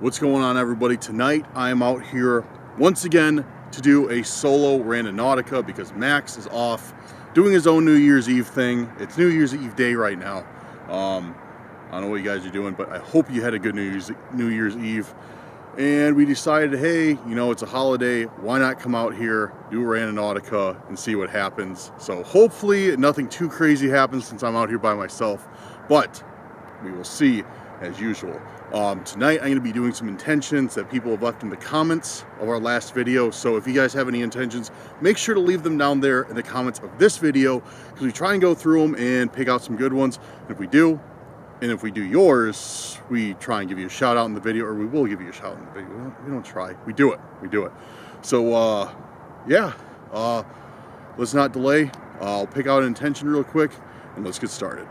What's going on, everybody? Tonight I am out here once again to do a solo Randonautica because Max is off doing his own New Year's Eve thing. It's New Year's Eve day right now. I don't know what you guys are doing, but I hope you had a good New Year's Eve. And we decided, hey, you know, it's a holiday. Why not come out here, do a Randonautica, and see what happens? So hopefully nothing too crazy happens since I'm out here by myself, but we will see as usual. Tonight I'm going to be doing some intentions that people have left in the comments of our last video. So if you guys have any intentions, make sure to leave them down there in the comments of this video, because we try and go through them and pick out some good ones. And if we do, yours, we try and give you a shout out in the video, or we will give you a shout out in the video. We don't try, we do it. So yeah, let's not delay. I'll pick out an intention real quick and let's get started.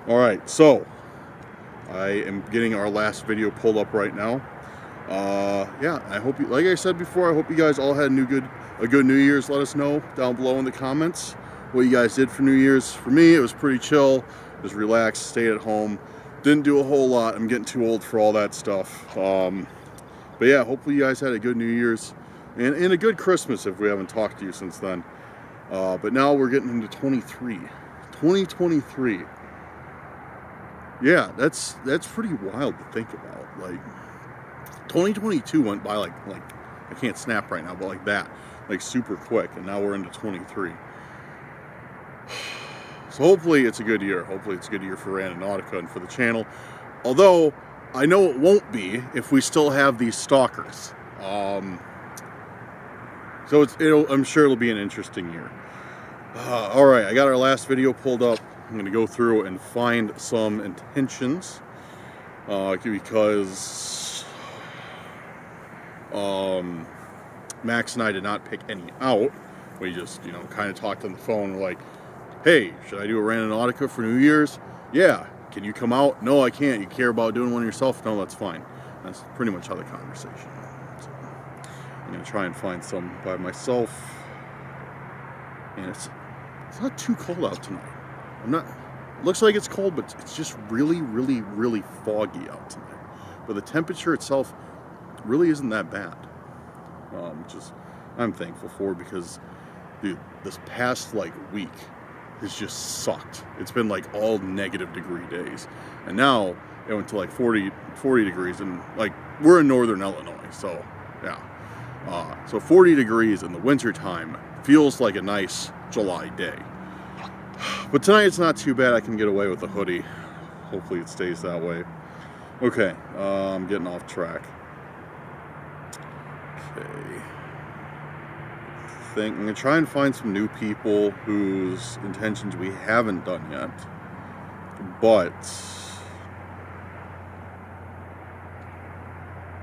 Alright, so I am getting our last video pulled up right now. Yeah, I hope you, like I said before, I hope you guys all had a good New Year's. Let us know down below in the comments what you guys did for New Year's. For me, it was pretty chill, just relaxed, stayed at home, didn't do a whole lot. I'm getting too old for all that stuff. But yeah, hopefully you guys had a good New Year's and a good Christmas if we haven't talked to you since then. But now we're getting into 2023. Yeah, that's pretty wild to think about. Like 2022 went by like I can't snap right now, but like that, like super quick, and now we're into 23. So hopefully it's a good year. Hopefully it's a good year for Randonautica and for the channel. Although I know it won't be if we still have these stalkers. So I'm sure it'll be an interesting year. All right, I got our last video pulled up. I'm going to go through and find some intentions because Max and I did not pick any out. We just, you know, kind of talked on the phone. We're like, hey, should I do a Randonautica for New Year's? Yeah. Can you come out? No, I can't. You care about doing one yourself? No, that's fine. That's pretty much how the conversation went. So I'm going to try and find some by myself. And it's not too cold out tonight. Looks like it's cold, but it's just really, really, really foggy out tonight. But the temperature itself really isn't that bad. Which is, I'm thankful for, because dude, this past like week has just sucked. It's been like all negative degree days. And now it went to like 40 degrees, and like we're in northern Illinois, so yeah. So 40 degrees in the winter time feels like a nice July day. But tonight it's not too bad. I can get away with a hoodie. Hopefully it stays that way. Okay, I'm getting off track. Okay. I'm going to try and find some new people whose intentions we haven't done yet. But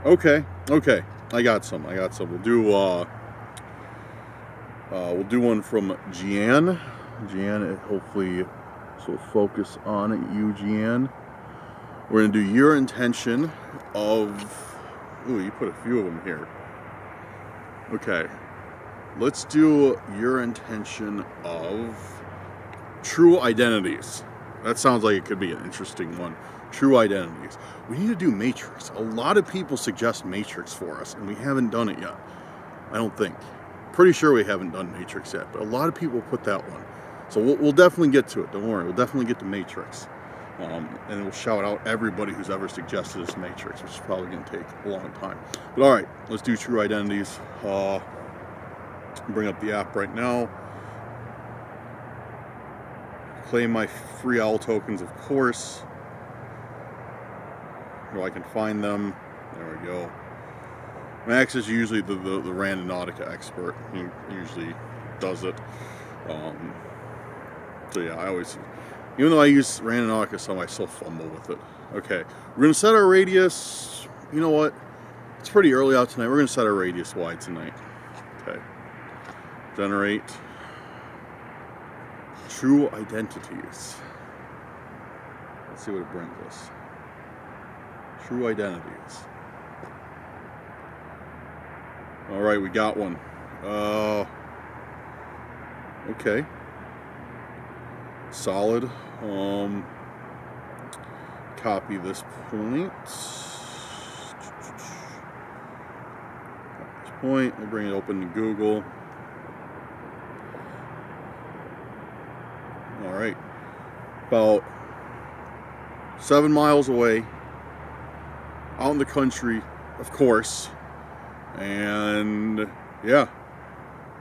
okay. I got some. We'll do one from Gian. Gian, hopefully so focus on you, Gian. We're going to do your intention of... Ooh, you put a few of them here. Okay. Let's do your intention of true identities. That sounds like it could be an interesting one. True identities. We need to do Matrix. A lot of people suggest Matrix for us, and we haven't done it yet. I don't think. Pretty sure we haven't done Matrix yet, but a lot of people put that one. So we'll definitely get to it. Don't worry. We'll definitely get to Matrix. And we'll shout out everybody who's ever suggested this Matrix, which is probably going to take a long time. But all right, let's do true identities. Bring up the app right now. Claim my free owl tokens, of course. Where I can find them. There we go. Max is usually the Randonautica expert. He usually does it. So yeah, I always, even though I use Randonautica some, I still fumble with it. Okay, we're going to set our radius. You know what? It's pretty early out tonight. We're going to set our radius wide tonight. Okay. Generate true identities. Let's see what it brings us. True identities. Alright, we got one. Okay. Solid. Copy this point. We'll bring it open to Google. Alright. About 7 miles away. Out in the country, of course. And yeah.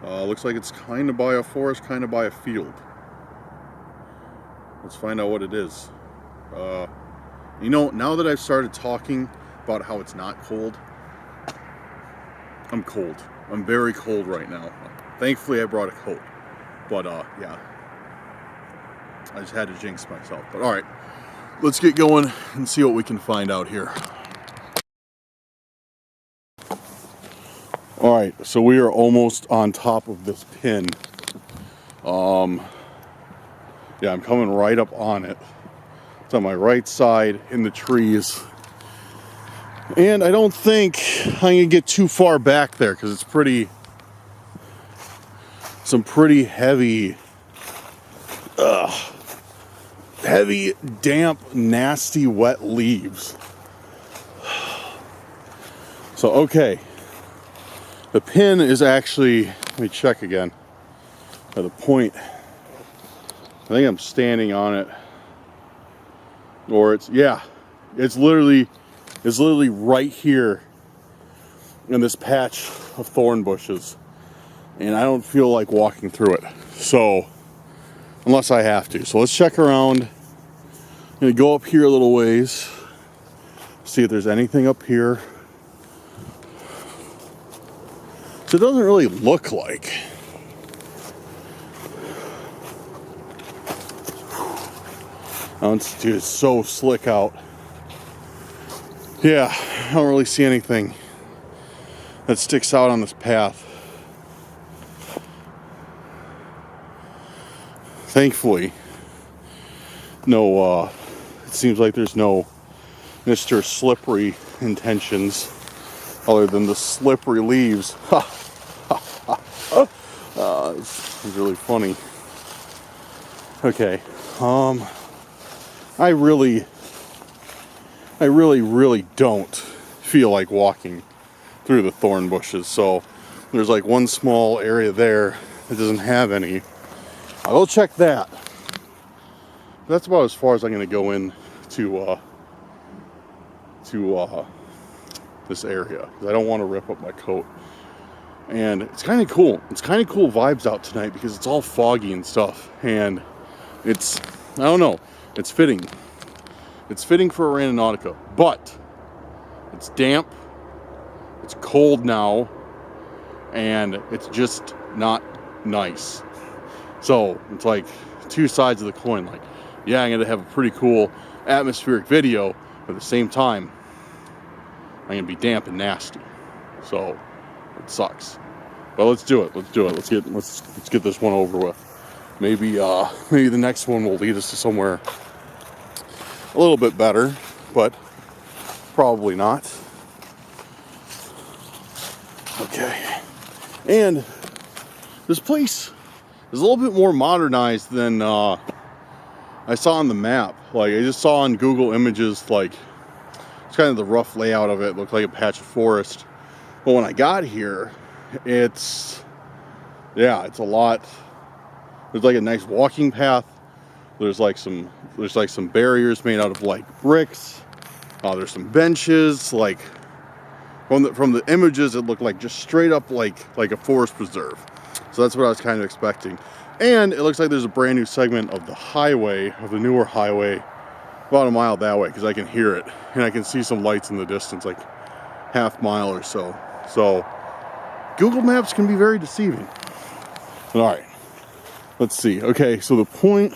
Looks like it's kind of by a forest, kind of by a field. Let's find out what it is. You know, now that I've started talking about how it's not cold, I'm cold. I'm very cold right now. Thankfully, I brought a coat. But, yeah. I just had to jinx myself. But, alright. Let's get going and see what we can find out here. Alright, so we are almost on top of this pin. Yeah, I'm coming right up on it. It's on my right side in the trees. And I don't think I'm going to get too far back there because it's some pretty heavy, damp, nasty, wet leaves. So, okay. The pin is actually, let me check again. The point, I think I'm standing on it. Or it's literally right here in this patch of thorn bushes. And I don't feel like walking through it. So, unless I have to. So let's check around. I'm gonna go up here a little ways. See if there's anything up here. So it doesn't really look like. Oh, dude, it's so slick out. Yeah, I don't really see anything that sticks out on this path. Thankfully, no, it seems like there's no Mr. Slippery intentions other than the slippery leaves. It's really funny. Okay, I really don't feel like walking through the thorn bushes. So there's like one small area there that doesn't have any. I will check that. That's about as far as I'm going to go in to this area because I don't want to rip up my coat. And it's kind of cool. It's kind of cool vibes out tonight because it's all foggy and stuff. And it's, I don't know, it's fitting. It's fitting for a Randonautica, but it's damp, it's cold now, and it's just not nice. So it's like two sides of the coin. Like, yeah, I'm gonna have a pretty cool atmospheric video, but at the same time, I'm gonna be damp and nasty. So it sucks. But let's do it. Let's do it. Let's get this one over with. Maybe the next one will lead us to somewhere a little bit better, but probably not. Okay. And this place is a little bit more modernized than I saw on the map. Like, I just saw on Google Images, like, it's kind of the rough layout of it. It looked like a patch of forest. But when I got here, it's a lot. There's like a nice walking path. There's like some barriers made out of like bricks. There's some benches. Like from the images, it looked like just straight up like a forest preserve. So that's what I was kind of expecting. And it looks like there's a brand new segment of the highway, of the newer highway, about a mile that way, because I can hear it and I can see some lights in the distance, like half mile or so. So Google Maps can be very deceiving. All right, let's see. Okay, so the point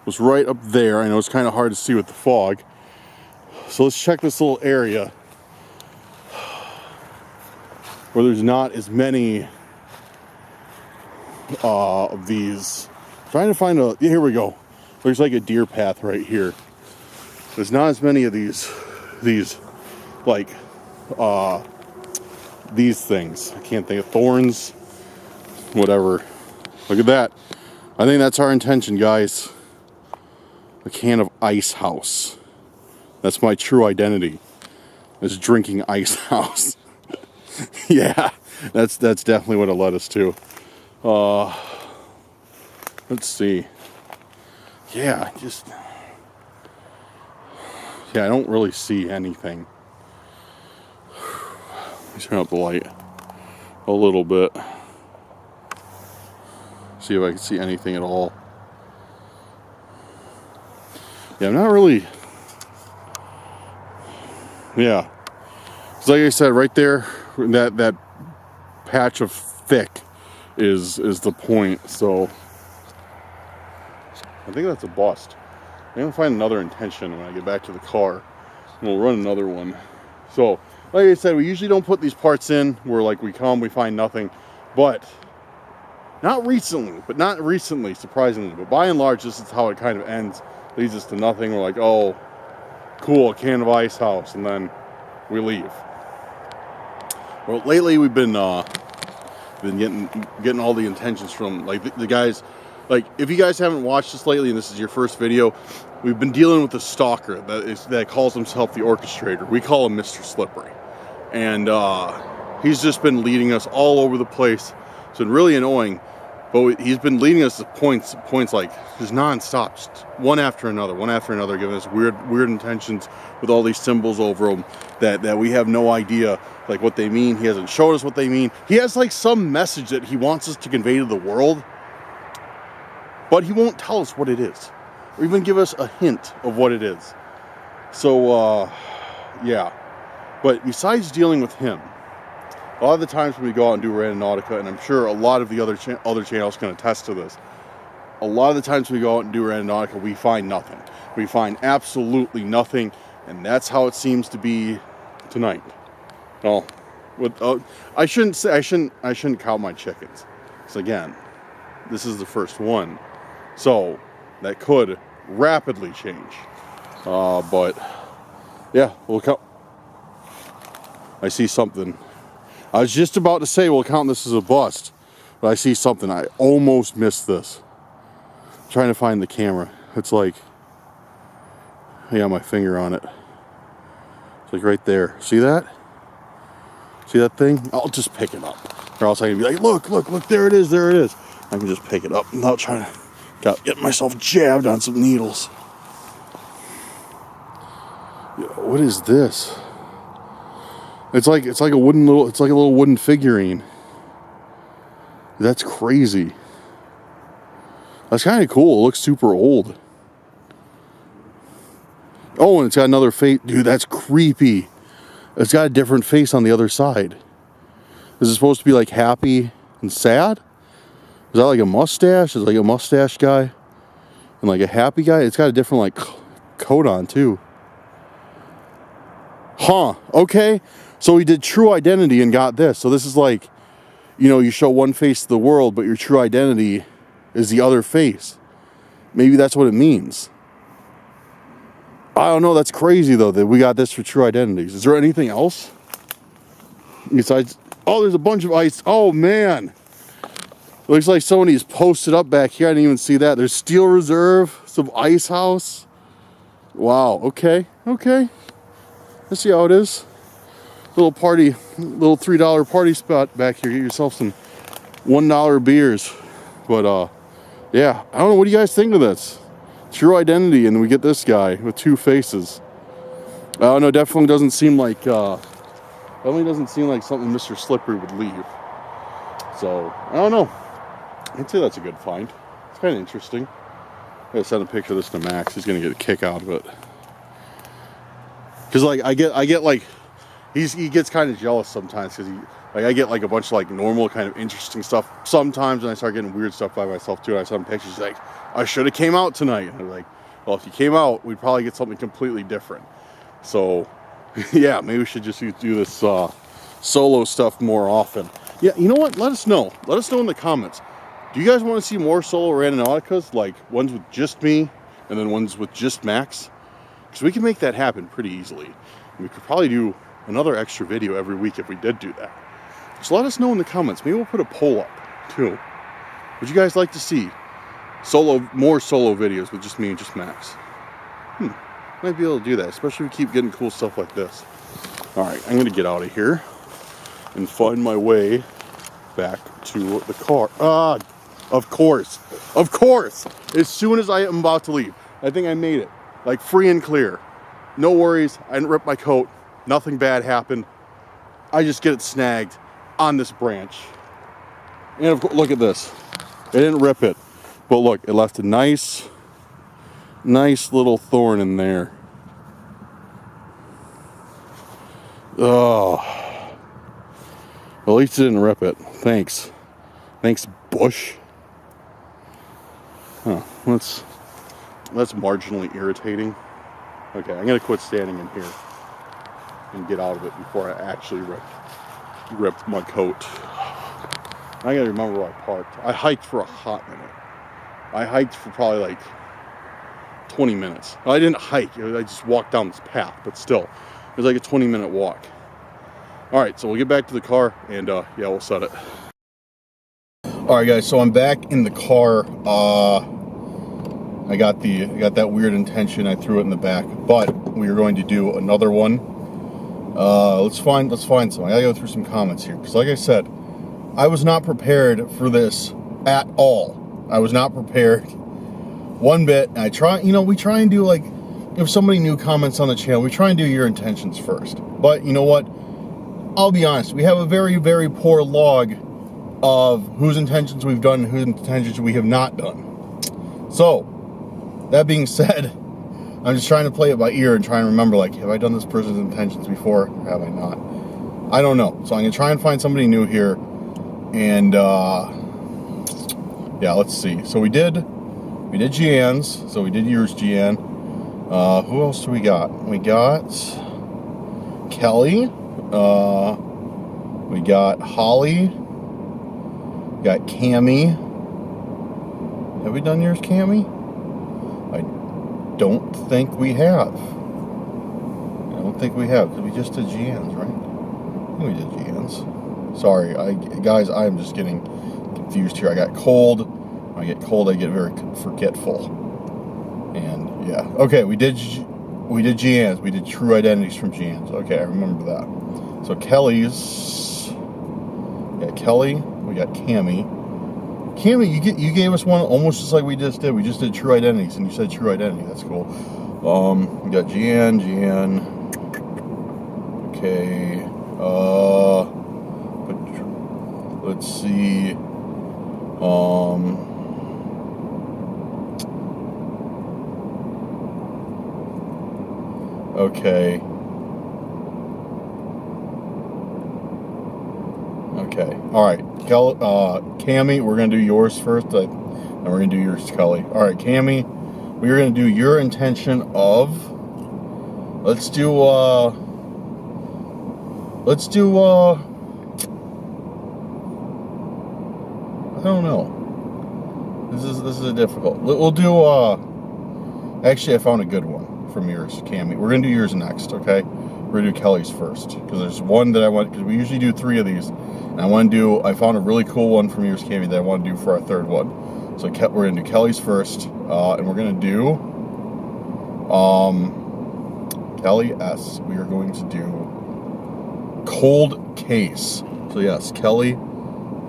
was right up there. I know it's kind of hard to see with the fog. So let's check this little area where there's not as many of these. Trying to find a, here we go. There's like a deer path right here. There's not as many of these like, these things. I can't think of thorns, whatever. Look at that. I think that's our intention, guys. A can of Ice House. That's my true identity. Is drinking Ice House. Yeah, that's definitely what it led us to. Let's see. Yeah, I don't really see anything. Let me turn up the light a little bit. See if I can see anything at all. Yeah, I'm not really. Yeah, it's like I said, right there, that patch of thick is the point. So I think that's a bust. I'm gonna find another intention when I get back to the car, and we'll run another one. So, like I said, we usually don't put these parts in where like we come, we find nothing, but not recently, surprisingly. But by and large, this is how it kind of ends. Leads us to nothing. We're like, oh, cool, a can of Ice House, and then we leave. Well, lately we've been getting all the intentions from like the guys. Like, if you guys haven't watched this lately and this is your first video, we've been dealing with a stalker that calls himself the orchestrator. We call him Mr. Slippery. And he's just been leading us all over the place. It's been really annoying, but he's been leading us to points like just non-stop, just one after another, giving us weird intentions with all these symbols over them that we have no idea like what they mean. He hasn't showed us what they mean. He has like some message that he wants us to convey to the world, but he won't tell us what it is, or even give us a hint of what it is. So, yeah. But besides dealing with him, a lot of the times when we go out and do Randonautica, and I'm sure a lot of the other channels can attest to this, a lot of the times we go out and do Randonautica, we find nothing. We find absolutely nothing, and that's how it seems to be tonight. Well, I shouldn't count my chickens. So again, this is the first one. So that could rapidly change. But yeah, we'll count. I see something. I was just about to say we'll count this as a bust, but I see something. I almost missed this. I'm trying to find the camera. It's like, I got my finger on it. It's like right there. See that? See that thing? I'll just pick it up. Or else I can be like, look, there it is. I can just pick it up without trying to get myself jabbed on some needles. What is this? It's like a little wooden figurine. That's crazy. That's kind of cool. It looks super old. Oh, and it's got another face. Dude, that's creepy. It's got a different face on the other side. Is it supposed to be like happy and sad? Is that like a mustache? Is it like a mustache guy and like a happy guy? It's got a different like coat on too. Huh, okay. So we did true identity and got this. So this is like, you know, you show one face to the world, but your true identity is the other face. Maybe that's what it means. I don't know. That's crazy though that we got this for true identities. Is there anything else besides? Oh, there's a bunch of ice. Oh man, looks like somebody's posted up back here. I didn't even see that. There's Steel Reserve, some Ice House. Wow. Okay. Let's see how it is. Little $3 party spot back here. Get yourself some $1 beers. But yeah, I don't know. What do you guys think of this? True identity, and we get this guy with two faces. Oh no, definitely doesn't seem like something Mr. Slippery would leave. So I don't know. I'd say that's a good find. It's kind of interesting. I'm gonna send a picture of this to Max. He's gonna get a kick out of it. Cause like I get like he gets kind of jealous sometimes because I get like a bunch of like normal kind of interesting stuff sometimes, and I start getting weird stuff by myself too. And I send pictures. He's like, I should have came out tonight. And I'm like, well, if you came out, we'd probably get something completely different. So yeah, maybe we should just do this solo stuff more often. Yeah, you know what? Let us know. Let us know in the comments. Do you guys want to see more solo Randonauticas, like ones with just me and then ones with just Max? Because we can make that happen pretty easily. And we could probably do another extra video every week if we did do that. So let us know in the comments. Maybe we'll put a poll up too. Would you guys like to see more solo videos with just me and just Max? Might be able to do that, especially if we keep getting cool stuff like this. Alright, I'm going to get out of here and find my way back to the car. Of course. As soon as I am about to leave. I think I made it. Like free and clear. No worries. I didn't rip my coat. Nothing bad happened. I just get it snagged on this branch. And of course, look at this. I didn't rip it. But look, it left a nice little thorn in there. Oh. At least it didn't rip it. Thanks. Thanks, bush. Huh. That's marginally irritating. Okay, I'm gonna quit standing in here and get out of it before I actually ripped my coat. I gotta remember where I parked. I hiked for a hot minute. I hiked for probably like 20 minutes. I didn't hike, I just walked down this path, but still, it was like a 20-minute walk. Alright, so we'll get back to the car and yeah, we'll set it. Alright guys, so I'm back in the car. I got that weird intention, I threw it in the back, but we are going to do another one. Let's find some. I gotta go through some comments here, because like I said, I was not prepared for this at all. I was not prepared one bit. And we try and do, like, if somebody new comments on the channel, we try and do your intentions first. But you know what? I'll be honest, we have a very, very poor log of whose intentions we've done and whose intentions we have not done. So, that being said, I'm just trying to play it by ear and trying to remember, like, have I done this person's intentions before or have I not? I don't know. So I'm going to try and find somebody new here. And, yeah, let's see. So we did Gian's. So we did yours, Gian. Who else do we got? We got Kelly. We got Holly. We got Cammy. Have we done yours, Cammy? I don't think we have. Because we just did Gian's, right? I think we did Gian's. Sorry, guys, I'm just getting confused here. I got cold. When I get cold, I get very forgetful. And yeah, okay, we did Gian's. We did True Identities from Gian's. Okay, I remember that. So Kelly's. We got Kelly. We got Cammy. Cammy, you gave us one almost just like we just did. We just did True Identities, and you said True Identity. That's cool. We got Gian. Okay. Let's see. Okay. All right. Cammy, we're gonna do yours first, and we're gonna do yours, Kelly. All right, Cammy, we're gonna do your intention of. Let's do. I don't know. This is a difficult. We'll do. Actually, I found a good one from yours, Cammy. We're gonna do yours next, okay? We're gonna do Kelly's first because there's one that I want, because we usually do 3 of these, and I found a really cool one from yours, Cammy, that I want to do for our 3rd one. So we're gonna do Kelly's first, and we're gonna do Kelly S. We are going to do Cold Case. So yes, Kelly.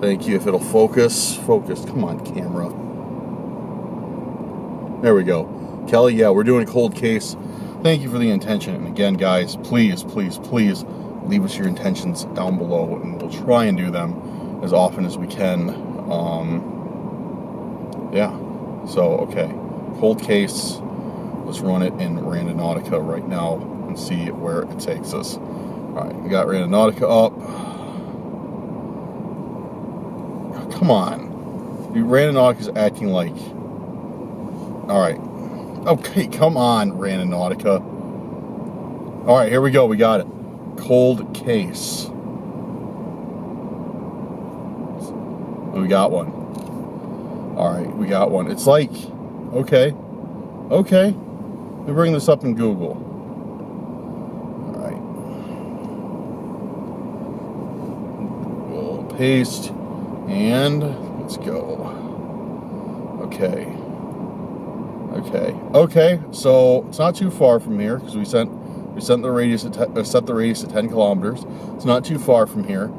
Thank you. If it'll focus. Come on, camera. There we go. Kelly, yeah, we're doing a Cold Case. Thank you for the intention. And again, guys, please leave us your intentions down below, and we'll try and do them as often as we can. Yeah. So, okay. Cold Case. Let's run it in Randonautica right now and see where it takes us. Alright, we got Randonautica up. Come on. Dude, Randonautica's acting like... Alright. Okay, come on, Randonautica. Alright, here we go. We got it. Cold Case. We got one. All right, we got one. It's like, okay. Let me bring this up in Google. All right. We'll paste, and let's go. Okay. So it's not too far from here because we set the radius at 10 kilometers. It's not too far from here.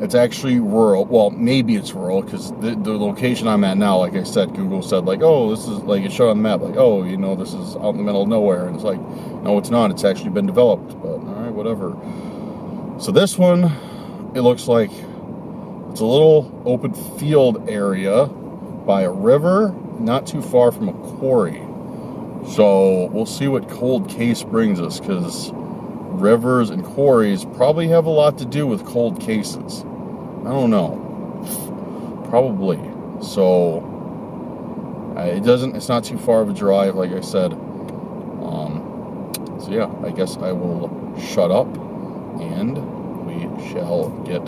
It's actually rural. Well, maybe it's rural because the location I'm at now, like I said, Google said like, oh, this is like, it showed on the map like, oh, you know, this is out in the middle of nowhere, and it's like, no, it's not. It's actually been developed. But all right, whatever. So this one, it looks like it's a little open field area by a river, not too far from a quarry. So we'll see what cold case brings us, because rivers and quarries probably have a lot to do with cold cases. I don't know. Probably. So it's not too far of a drive, like I said. So yeah, I guess I will shut up and we shall get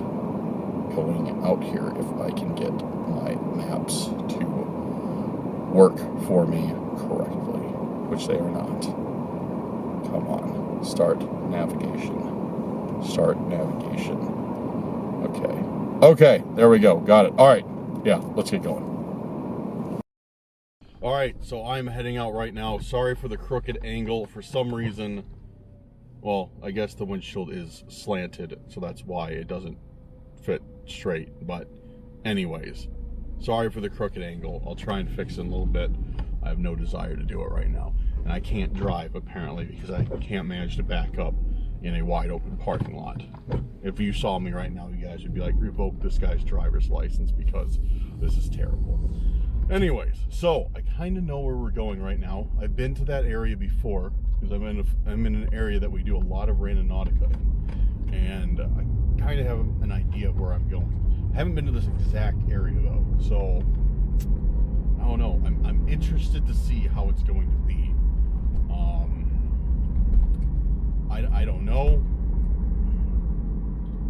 going out here if I can get my maps to work for me correctly, which they are not. Come on, start navigation. Okay, there we go, got it. All right, yeah, let's get going. All right, so I'm heading out right now. Sorry for the crooked angle. For some reason, well, I guess the windshield is slanted, so that's why it doesn't fit straight. But anyways, sorry for the crooked angle. I'll try and fix it in a little bit. I have no desire to do it right now. And I can't drive, apparently, because I can't manage to back up in a wide open parking lot. If you saw me right now, you guys would be like, revoke this guy's driver's license because this is terrible. Anyways, so I kind of know where we're going right now. I've been to that area before because I'm in an area that we do a lot of Randonautica in, and I kind of have an idea of where I'm going. I haven't been to this exact area though, so I don't know. I'm interested to see how it's going to be. I don't know.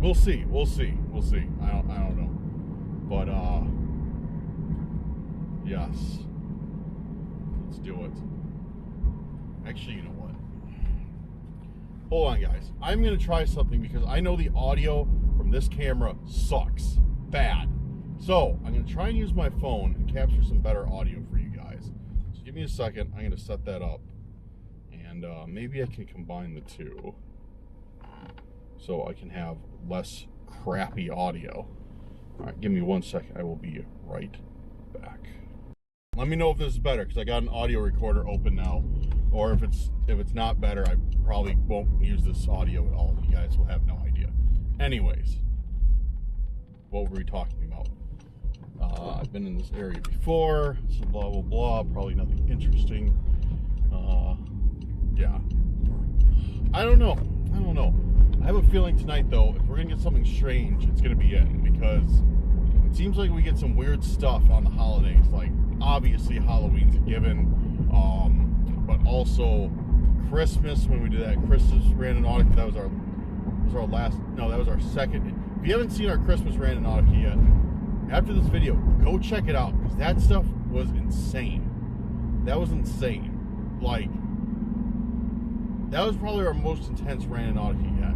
We'll see. I don't know. But yes. Let's do it. Actually, you know what? Hold on, guys. I'm going to try something because I know the audio from this camera sucks. Bad. So, I'm going to try and use my phone and capture some better audio for you guys. So give me a second. I'm going to set that up. And maybe I can combine the two so I can have less crappy audio. All right, give me 1 second. I will be right back. Let me know if this is better, because I got an audio recorder open now. Or if it's not better, I probably won't use this audio at all. You guys will have no idea. Anyways, what were we talking about? I've been in this area before, so blah, blah, blah. Probably nothing interesting. Yeah. I don't know. I have a feeling tonight, though, if we're going to get something strange, it's going to be it. Because it seems like we get some weird stuff on the holidays. Like, obviously, Halloween's a given. But also, Christmas, when we did that Christmas Randonautica, that was our second. If you haven't seen our Christmas Randonautica yet, after this video, go check it out. Because that stuff was insane. That was insane. Like, that was probably our most intense Randonautica yet.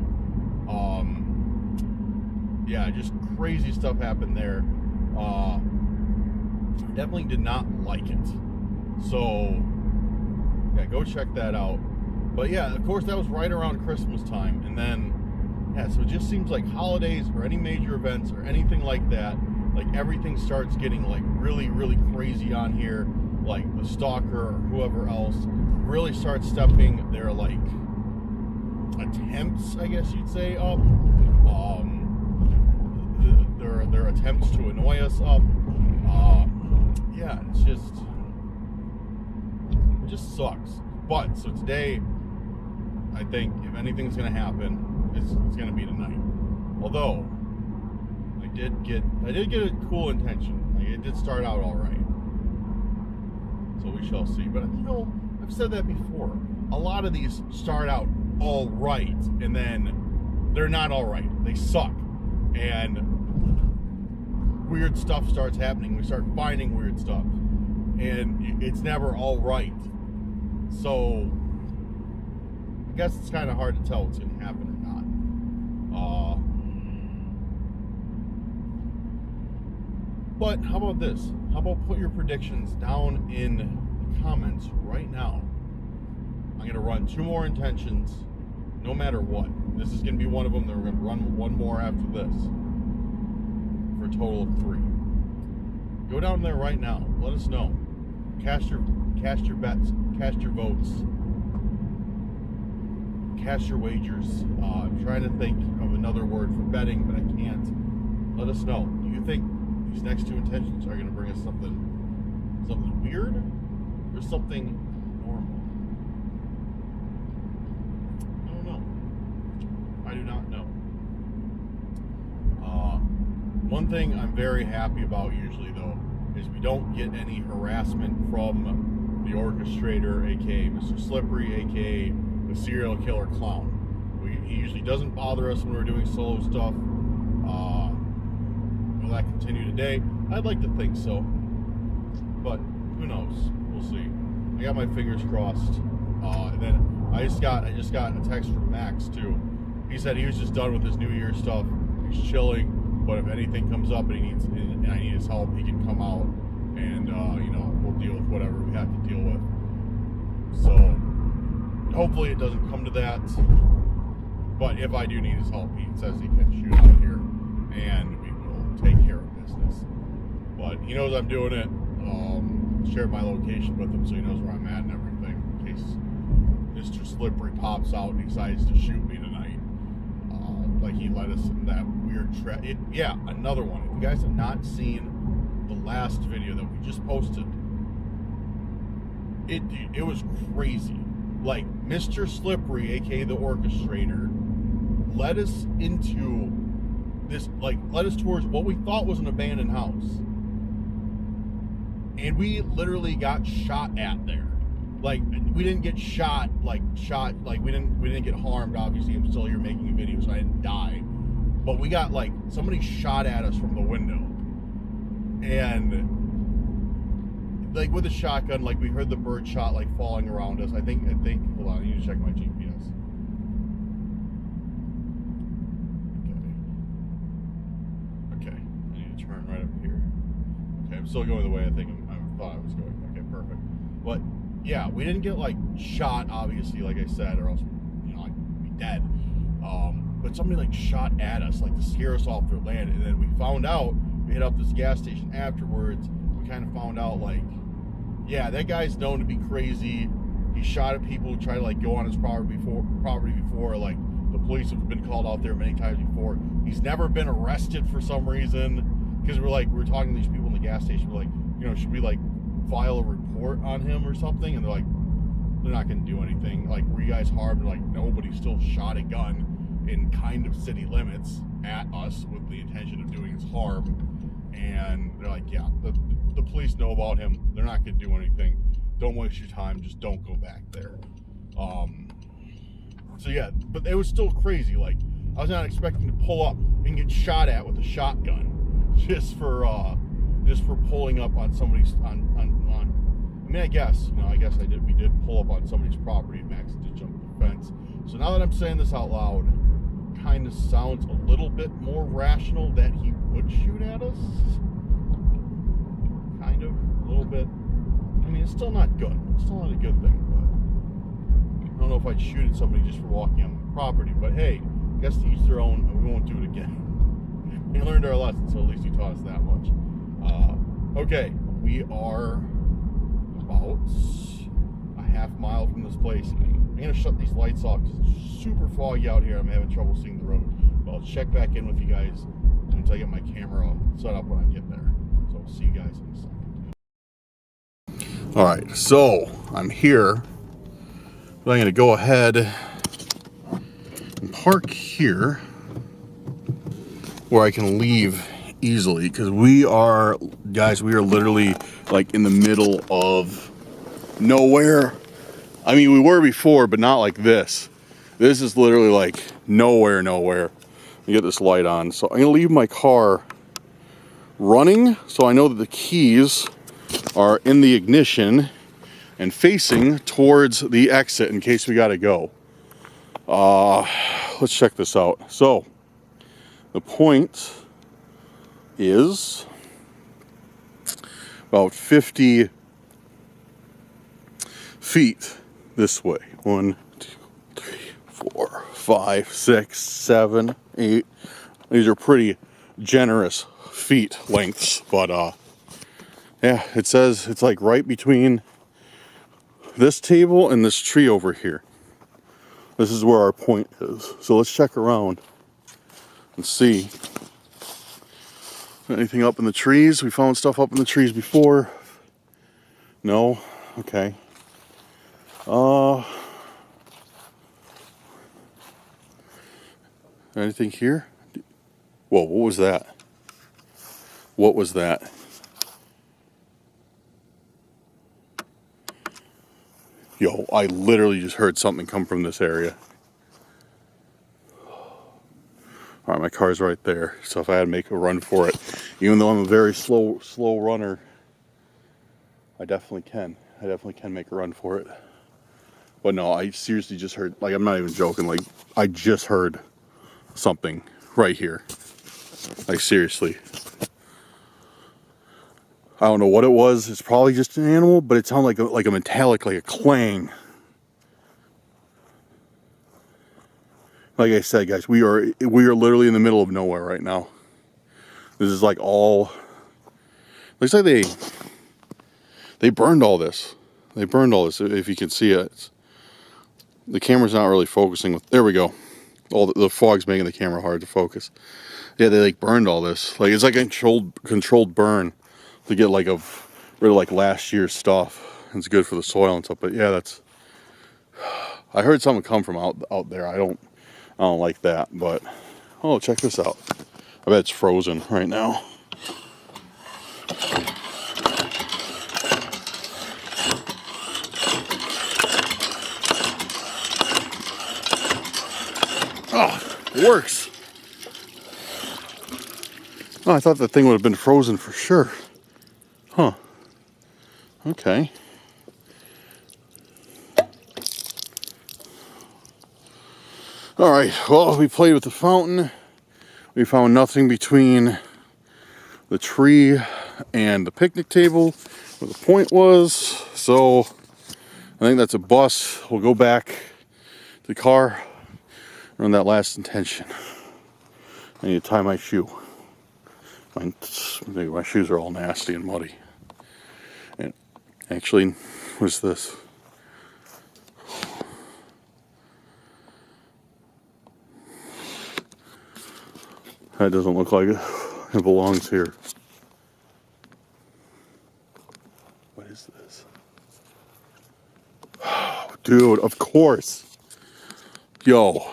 Yeah, just crazy stuff happened there. Definitely did not like it. So, yeah, go check that out. But yeah, of course, that was right around Christmas time. And then, yeah, so it just seems like holidays or any major events or anything like that, like everything starts getting like really, really crazy on here. Like the stalker or whoever else really starts stepping their like attempts, I guess you'd say, up. Their attempts to annoy us up. Yeah, it just sucks. But so today, I think if anything's gonna happen, it's gonna be tonight. Although I did get a cool intention. Like, it did start out all right. So we shall see. But you know, I've said that before. A lot of these start out all right, and then they're not all right. They suck. And weird stuff starts happening. We start finding weird stuff, and it's never all right. So I guess it's kind of hard to tell what's going to happen or not. But how about this? How about put your predictions down in the comments right now? I'm going to run 2 more intentions, no matter what. This is going to be one of them. Then we're going to run 1 more after this, for a total of 3. Go down there right now. Let us know. Cast your bets. Cast your votes. Cast your wagers. I'm trying to think of another word for betting, but I can't. Let us know. Do you think these next 2 intentions are going to bring us something weird or something normal? I don't know. I do not know. One thing I'm very happy about usually, though, is we don't get any harassment from the orchestrator, aka Mr. Slippery, aka the serial killer clown. He usually doesn't bother us when we're doing solo stuff. Will that continue today? I'd like to think so, but who knows? We'll see. I got my fingers crossed. And then I just got a text from Max too. He said he was just done with his New Year stuff. He's chilling, but if anything comes up and I need his help, he can come out and we'll deal with whatever we have to deal with. So hopefully it doesn't come to that. But if I do need his help, he says he can shoot out here, and we will take care of business. But he knows I'm doing it. Shared my location with him, so he knows where I'm at and everything, in case Mr. Slippery pops out and decides to shoot me tonight. Like he led us in that weird trap. Yeah, another one. If you guys have not seen the last video that we just posted, it was crazy. Like, Mr. Slippery, aka the orchestrator, led us into this, led us towards what we thought was an abandoned house. And we literally got shot at there. Like, we didn't get shot, we didn't get harmed. Obviously, I'm still here making a video, so I didn't die. But we got, somebody shot at us from the window. And with a shotgun, we heard the bird shot, falling around us. I think, hold on, I need to check my GPS. Okay, I need to turn right up here. Okay, I'm still going the way I thought I was going. Okay, perfect. But, yeah, we didn't get, shot, obviously, like I said, or else, I'd be dead. But somebody, shot at us, to scare us off their land. And then we found out, we hit up this gas station afterwards, we kind of found out, yeah, that guy's known to be crazy. He shot at people who try to go on his property before. The police have been called out there many times before. He's never been arrested for some reason. Because we were talking to these people in the gas station. We're should we file a report on him or something? And they're they're not going to do anything. Were you guys harmed? They're no, but he still shot a gun in kind of city limits at us with the intention of doing us harm. And they're yeah, the police know about him. They're not going to do anything. Don't waste your time. Just don't go back there. So yeah, but it was still crazy. I was not expecting to pull up and get shot at with a shotgun just for pulling up on somebody's I mean, I guess we did pull up on somebody's property. Max did jump the fence. So now that I'm saying this out loud, kind of sounds a little bit more rational that he would shoot at us. Kind of, a little bit. I mean, it's still not good. It's still not a good thing, but I don't know if I'd shoot at somebody just for walking on my property. But hey, I guess to each their own, and we won't do it again. We learned our lesson, so at least he taught us that much. Okay, we are about a half mile from this place. I'm going to shut these lights off because it's super foggy out here. I'm having trouble seeing the road. But I'll check back in with you guys once I get my camera set up when I get there. So I'll see you guys in a second. Alright, so I'm here. But I'm going to go ahead and park here where I can leave easily, because we are literally in the middle of nowhere. I mean, we were before, but not like this. This is literally nowhere. Let me get this light on. So I'm gonna leave my car running, so I know that the keys are in the ignition and facing towards the exit in case we gotta go. Let's check this out. So the point is about 50 feet this way. 1, 2, 3, 4, 5, 6, 7, 8. These are pretty generous feet lengths, but yeah, it says it's like right between this table and this tree over here. This is where our point is. So let's check around and see. Anything up in the trees? We found stuff up in the trees before. No? Okay. Anything here? Whoa, what was that? What was that? Yo, I literally just heard something come from this area. Alright, my car's right there, so if I had to make a run for it, even though I'm a very slow runner, I definitely can make a run for it. But no, I seriously just heard, like, I'm not even joking, like, I just heard something right here. Like, seriously. I don't know what it was. It's probably just an animal, but it sounded like a metallic, like a clang. Like I said, guys, we are literally in the middle of nowhere right now. This is like all. Looks like they burned all this. They burned all this. If you can see it, the camera's not really focusing. There we go. All the fog's making the camera hard to focus. Yeah, they like burned all this. Like it's like a controlled burn to get like rid of like last year's stuff. It's good for the soil and stuff. But yeah, that's. I heard something come from out there. I don't like that, but oh, check this out. I bet it's frozen right now. Oh, it works. Oh, I thought that thing would have been frozen for sure. Huh. Okay. All right, well, we played with the fountain. We found nothing between the tree and the picnic table where the point was. So I think that's a bus. We'll go back to the car, run that last intention. I need to tie my shoe. My shoes are all nasty and muddy. And actually, what's this? That doesn't look like it belongs here. What is this? Oh, dude, of course. Yo.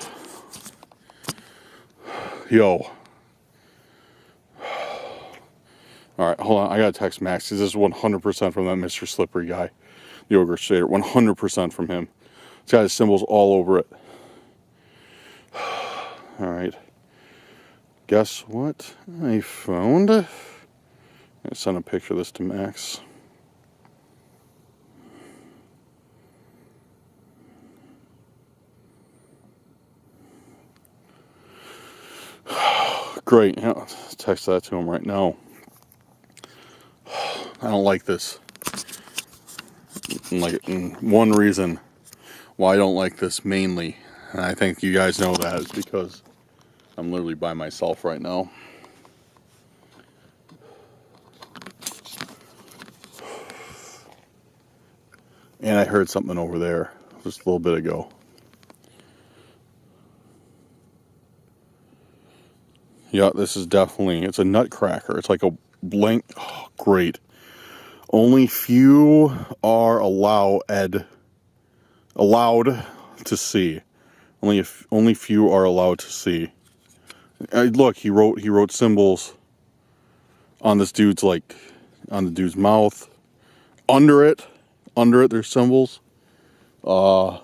Alright, hold on. I gotta text Max. This is 100% from that Mr. Slippery guy. The Ogre Shader. 100% from him. It's got his symbols all over it. Alright. Guess what I found? I'm gonna send a picture of this to Max. Great. Yeah, let's text that to him right now. I don't like this. One reason why I don't like this mainly, and I think you guys know that, is because I'm literally by myself right now. And I heard something over there just a little bit ago. Yeah, this is definitely, it's a nutcracker. It's like a blank, oh, great. Only few are allowed to see. Only few are allowed to see. Look, he wrote symbols on this dude's, like, on the dude's mouth. Under it there's symbols. It's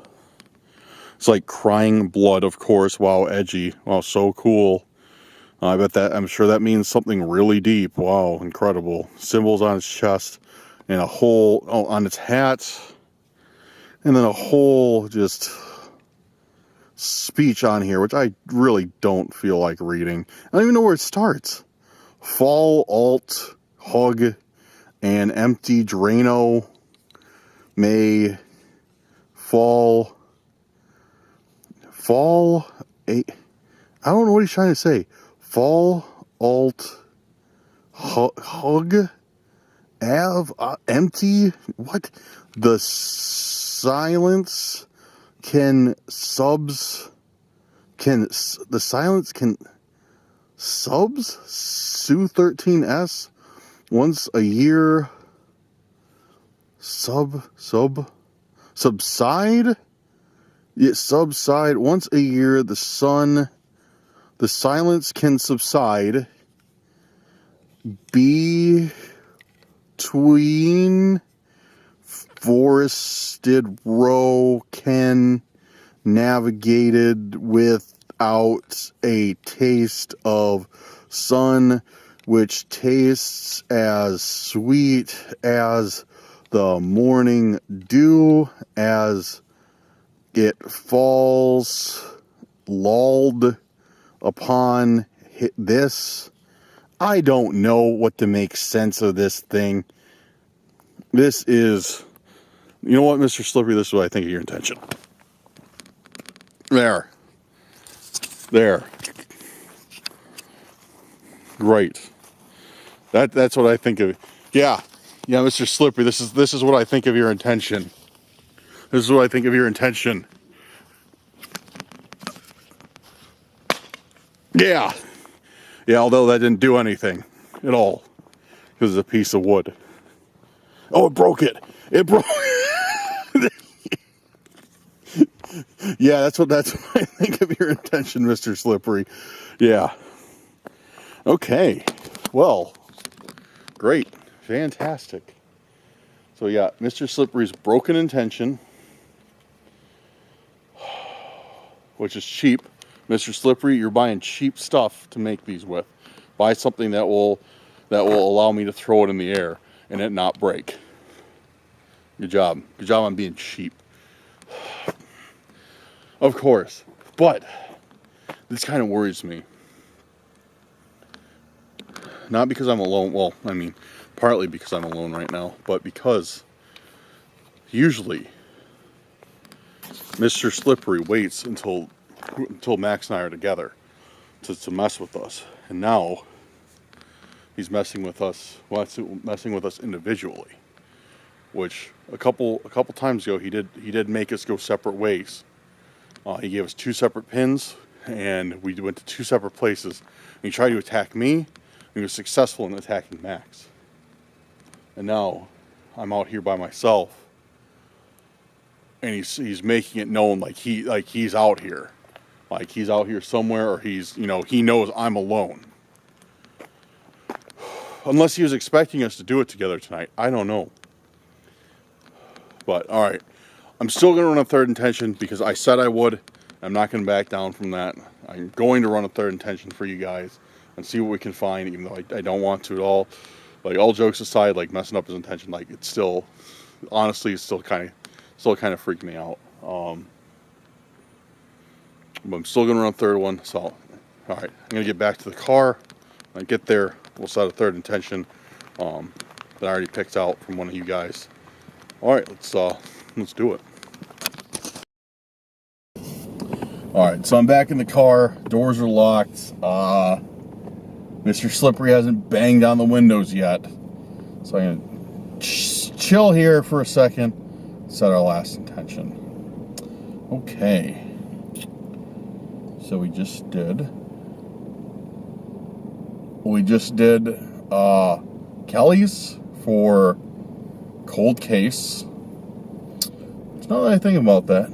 like crying blood, of course. Wow, edgy. Wow, so cool. I'm sure that means something really deep. Wow, incredible. Symbols on its chest, and a whole, on its hat, and then a whole just speech on here, which I really don't feel like reading. I don't even know where it starts. Fall, alt, hug, and empty Drano may fall, I don't know what he's trying to say. Fall, alt, hug, empty, what? The silence can subs, the silence can subs, Sue 13S, once a year, subside, subside, once a year, the silence can subside between forested row can navigated without a taste of sun, which tastes as sweet as the morning dew as it falls, lulled upon this. I don't know what to make sense of this thing. This is, you know what, Mr. Slippery, this is what I think of your intention. There. Right. That's what I think of. Yeah, Mr. Slippery, this is what I think of your intention. This is what I think of your intention. Yeah, although that didn't do anything at all. Because it's a piece of wood. Oh, it broke it. It broke. Yeah, that's what I think of your intention, Mr. Slippery. Yeah. Okay. Well, great. Fantastic. So yeah, Mr. Slippery's broken intention, which is cheap. Mr. Slippery, you're buying cheap stuff to make these with. Buy something that will allow me to throw it in the air and it not break. Good job. Good job on being cheap. Of course. But this kind of worries me. Not because I'm alone. Well, I mean, partly because I'm alone right now, but because usually Mr. Slippery waits until Max and I are together to mess with us. And now he's messing with us, messing with us individually. Which a couple times ago he did make us go separate ways. He gave us 2 separate pins, and we went to 2 separate places. And he tried to attack me, and he was successful in attacking Max. And now I'm out here by myself, and he's making it known like he's out here, like he's out here somewhere, or he knows I'm alone. Unless he was expecting us to do it together tonight, I don't know. But all right. I'm still going to run a third intention because I said I would. I'm not going to back down from that. I'm going to run a third intention for you guys and see what we can find, even though I don't want to at all. Like, all jokes aside, like, messing up his intention, like, it's still, honestly, it's still kind of freaking me out. But I'm still going to run a third one. So, all right, I'm going to get back to the car. When I get there, we'll set a third intention that I already picked out from one of you guys. All right, let's do it. Alright, so I'm back in the car. Doors are locked. Mr. Slippery hasn't banged on the windows yet. So I'm going to chill here for a second. Set our last intention. Okay. So we just did Kelly's for cold case. Now that I think about that,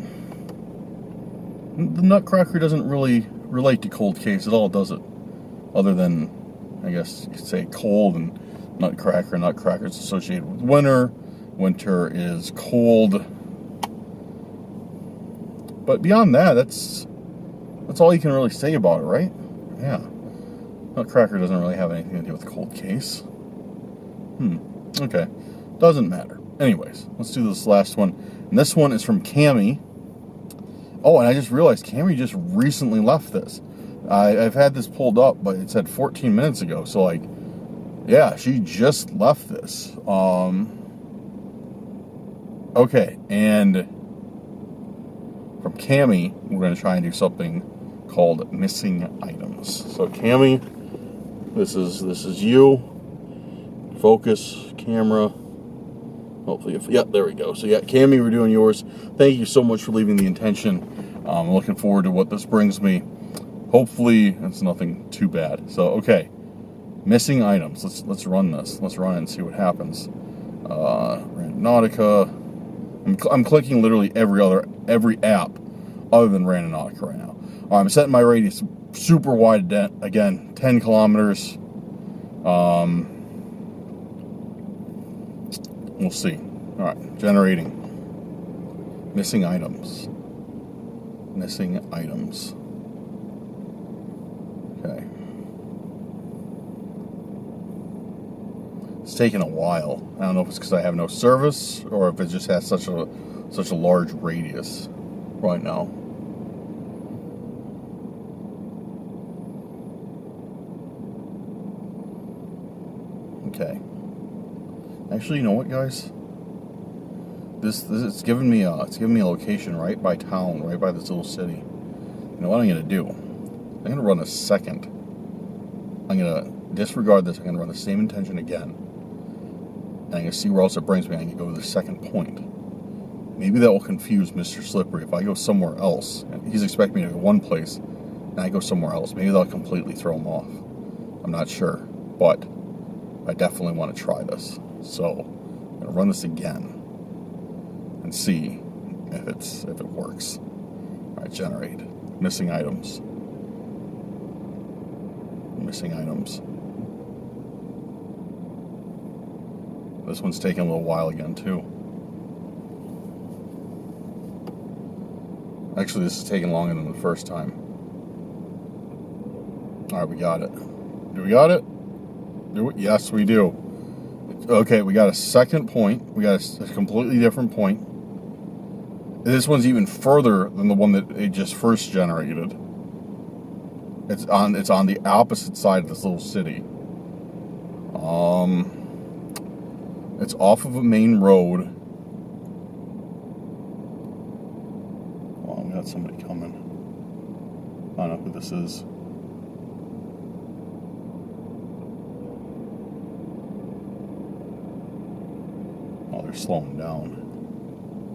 the Nutcracker doesn't really relate to cold case at all, does it? Other than, I guess you could say cold and Nutcracker. Nutcracker's associated with winter. Winter is cold. But beyond that, that's all you can really say about it, right? Yeah. Cracker doesn't really have anything to do with the cold case. Okay. Doesn't matter. Anyways, let's do this last one. And this one is from Cami. Oh, and I just realized Cami just recently left this. I've had this pulled up, but it said 14 minutes ago. So, like, yeah, she just left this. Okay, and from Cami, we're going to try and do something called missing items. So, Cami, this is you. Focus, camera. Hopefully, yeah, there we go. So yeah, Cami, we're doing yours. Thank you so much for leaving the intention. I'm looking forward to what this brings me. Hopefully, it's nothing too bad. So okay, missing items. Let's run this. Let's run it and see what happens. Randonautica. I'm clicking literally every app other than Randonautica right now. I'm setting my radius super wide again, 10 kilometers. We'll see. All right, generating. Missing items. Missing items. Okay. It's taking a while. I don't know if it's because I have no service or if it just has such a large radius right now. Okay. Actually, you know what, guys? This it's giving me a location right by town, right by this little city. You know what I'm gonna do? I'm gonna run a second. I'm gonna disregard this. I'm gonna run the same intention again, and I'm gonna see where else it brings me. I'm gonna go to the second point. Maybe that will confuse Mr. Slippery. If I go somewhere else, he's expecting me to go one place, and I go somewhere else. Maybe that'll completely throw him off. I'm not sure, but I definitely want to try this. So I'm gonna run this again and see if it works. All right, generate missing items. Missing items. This one's taking a little while again too. Actually, this is taking longer than the first time. All right, we got it. Do we got it? Do it? Yes, we do. Okay, we got a second point. We got a completely different point. This one's even further than the one that it just first generated. It's on the opposite side of this little city. It's off of a main road. Oh, we got somebody coming. I don't know who this is. Oh, they're slowing down.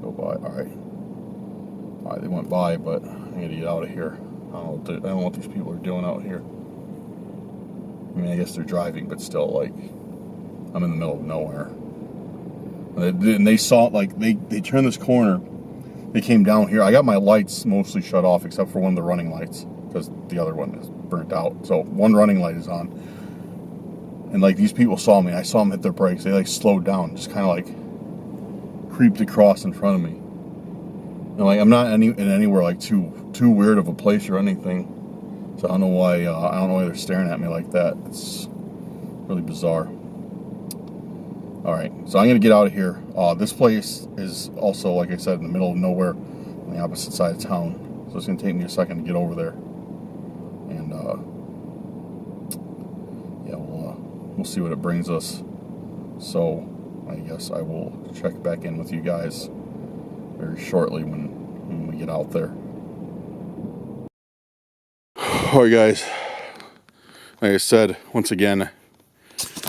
Go by. All right, they went by, but I need to get out of here. I don't know what these people are doing out here. I mean, I guess they're driving, but still, like, I'm in the middle of nowhere. And they saw, like, they turned this corner. They came down here. I got my lights mostly shut off, except for one of the running lights, because the other one is burnt out. So one running light is on. And, like, these people saw me. I saw them hit their brakes. They, like, slowed down, just kind of, like, creeped across in front of me. And, like, I'm not in anywhere, like, too weird of a place or anything. So I don't know why they're staring at me like that. It's really bizarre. All right, so I'm gonna get out of here. This place is also, like I said, in the middle of nowhere, on the opposite side of town. So it's gonna take me a second to get over there. And yeah, we'll see what it brings us. So I guess I will check back in with you guys very shortly when we get out there. All right, guys. Like I said, once again,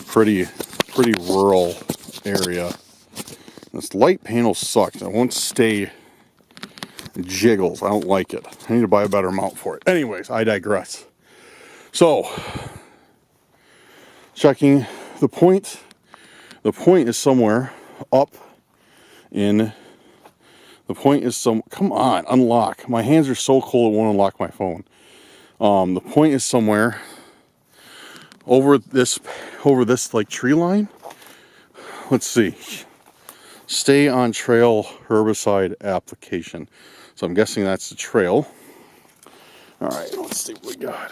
pretty rural area. This light panel sucks. It won't stay. It jiggles. I don't like it. I need to buy a better mount for it. Anyways, I digress. So, checking the point. The point is somewhere up in. The point is come on, unlock. My hands are so cold it won't unlock my phone. The point is somewhere over this like tree line. Let's see. Stay on trail herbicide application. So I'm guessing that's the trail. All right, let's see what we got.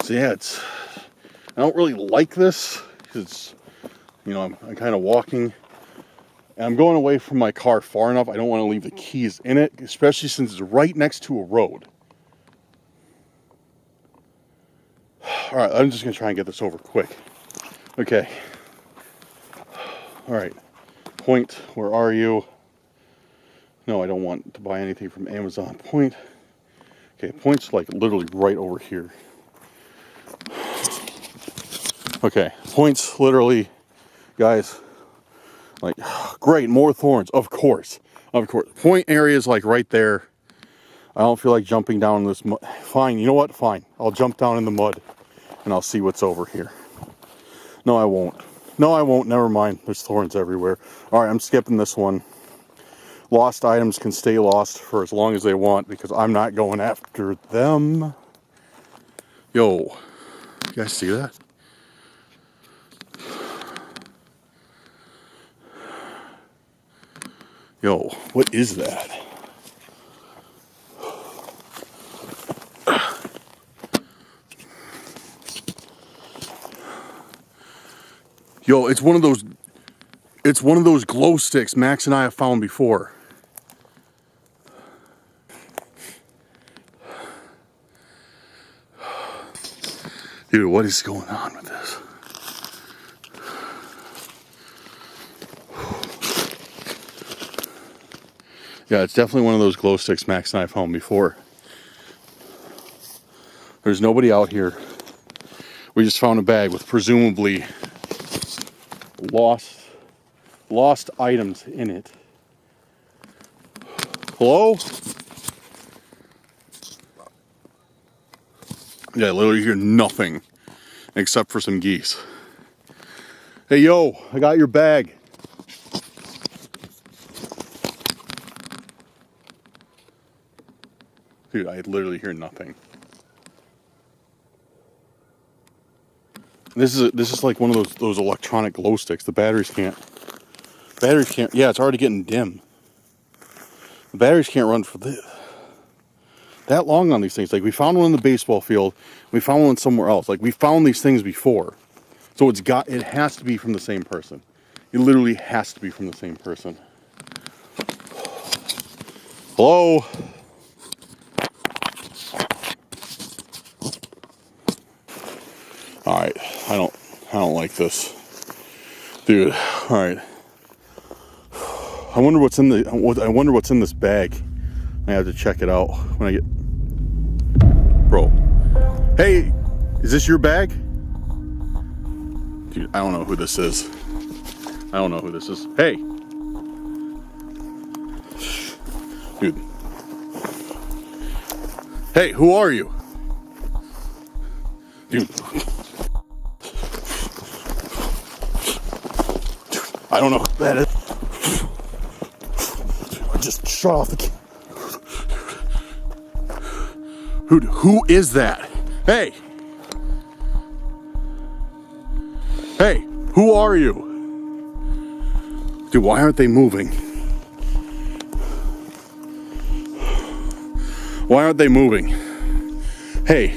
So yeah, I don't really like this because, you know, I'm kind of walking and I'm going away from my car far enough. I don't want to leave the keys in it, especially since it's right next to a road. All right, I'm just going to try and get this over quick. Okay. All right. Point, where are you? No, I don't want to buy anything from Amazon. Point. Okay, Point's like literally right over here. Okay, Point's literally, guys, like, great, more thorns, of course. Of course. Point area is like right there. I don't feel like jumping down in this mud. Fine, you know what? Fine. I'll jump down in the mud and I'll see what's over here. No, I won't. No, I won't. Never mind. There's thorns everywhere. All right, I'm skipping this one. Lost items can stay lost for as long as they want because I'm not going after them. Yo, you guys see that? Yo, what is that? Yo, it's one of those glow sticks Max and I have found before. Dude, what is going on with this? Yeah, it's definitely one of those glow sticks Max and I found before. There's nobody out here. We just found a bag with presumably lost items in it. Hello? Yeah, I literally hear nothing except for some geese. Hey, yo, I got your bag. Dude, I literally hear nothing. This is like one of those electronic glow sticks. The batteries can't. Yeah, it's already getting dim. The batteries can't run for that long on these things. Like, we found one in the baseball field. We found one somewhere else. Like, we found these things before. So it has to be from the same person. It literally has to be from the same person. Hello? All right, I don't like this, dude. All right, I wonder what's in this bag. I have to check it out when I get. Bro, hey, is this your bag? Dude, I don't know who this is. I don't know who this is. Hey, dude. Hey, who are you, dude? I don't know who that is. I just shut off the camera. Who is that? Hey! Hey, who are you? Dude, why aren't they moving? Why aren't they moving? Hey,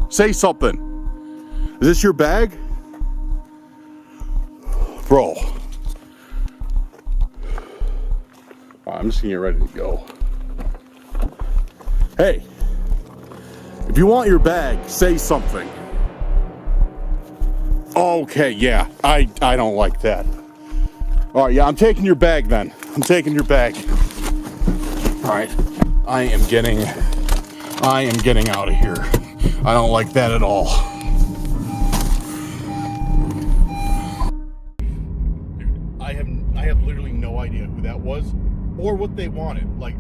say something. Is this your bag? Bro. I'm just gonna get ready to go. Hey, if you want your bag, say something. Okay, yeah, I don't like that. All right, yeah, I'm taking your bag then. I'm taking your bag. All right, I am getting out of here. I don't like that at all. I have literally no idea who that was or what they wanted. Like,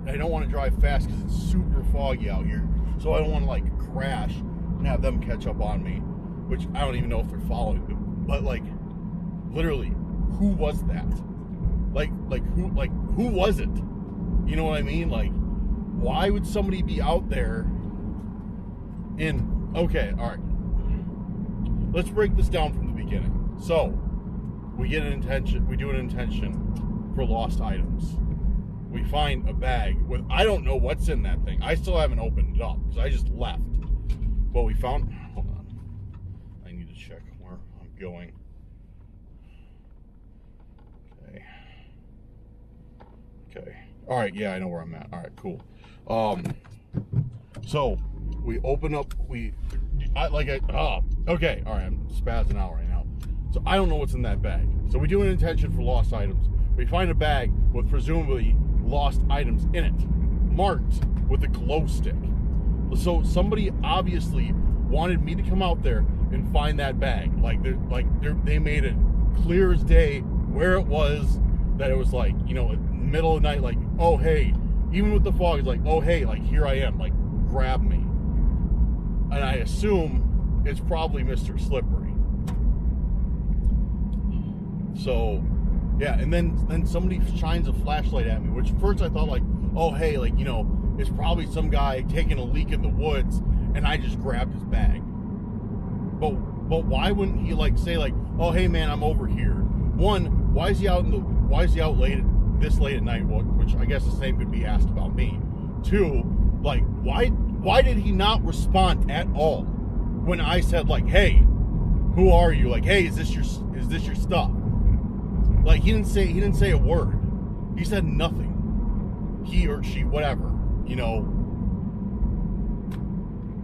I don't want to drive fast because it's super foggy out here, so I don't want to like crash and have them catch up on me, which I don't even know if they're following me. But like, literally, who was that? Like who was it? You know what I mean? Like, why would somebody be out there? Okay, all right. Let's break this down from the beginning. So, we do an intention for lost items. we find a bag with, I don't know what's in that thing. I still haven't opened it up because I just left. But we found, hold on, I need to check where I'm going. Okay. All right. Yeah, I know where I'm at. All right. Cool. So we open up. Okay. All right. I'm spazzing out right now. So I don't know what's in that bag. So we do an intention for lost items. We find a bag with presumably lost items in it, marked with a glow stick. So somebody obviously wanted me to come out there and find that bag. They made it clear as day where it was. That it was like, you know, middle of the night, like, oh, hey, even with the fog, it's like, oh, hey, like, here I am, like, grab me. And I assume it's probably Mr. Slippery. So, yeah, and then somebody shines a flashlight at me, which first I thought, like, oh, hey, like, you know, it's probably some guy taking a leak in the woods, and I just grabbed his bag. But why wouldn't he, like, say, like, oh, hey, man, I'm over here? One, why is he out this late at night? Which I guess the same could be asked about me. Two, like, why did he not respond at all when I said, like, hey, who are you? Like, hey, is this your stuff? Like, he didn't say a word. He said nothing. He or she, whatever, you know.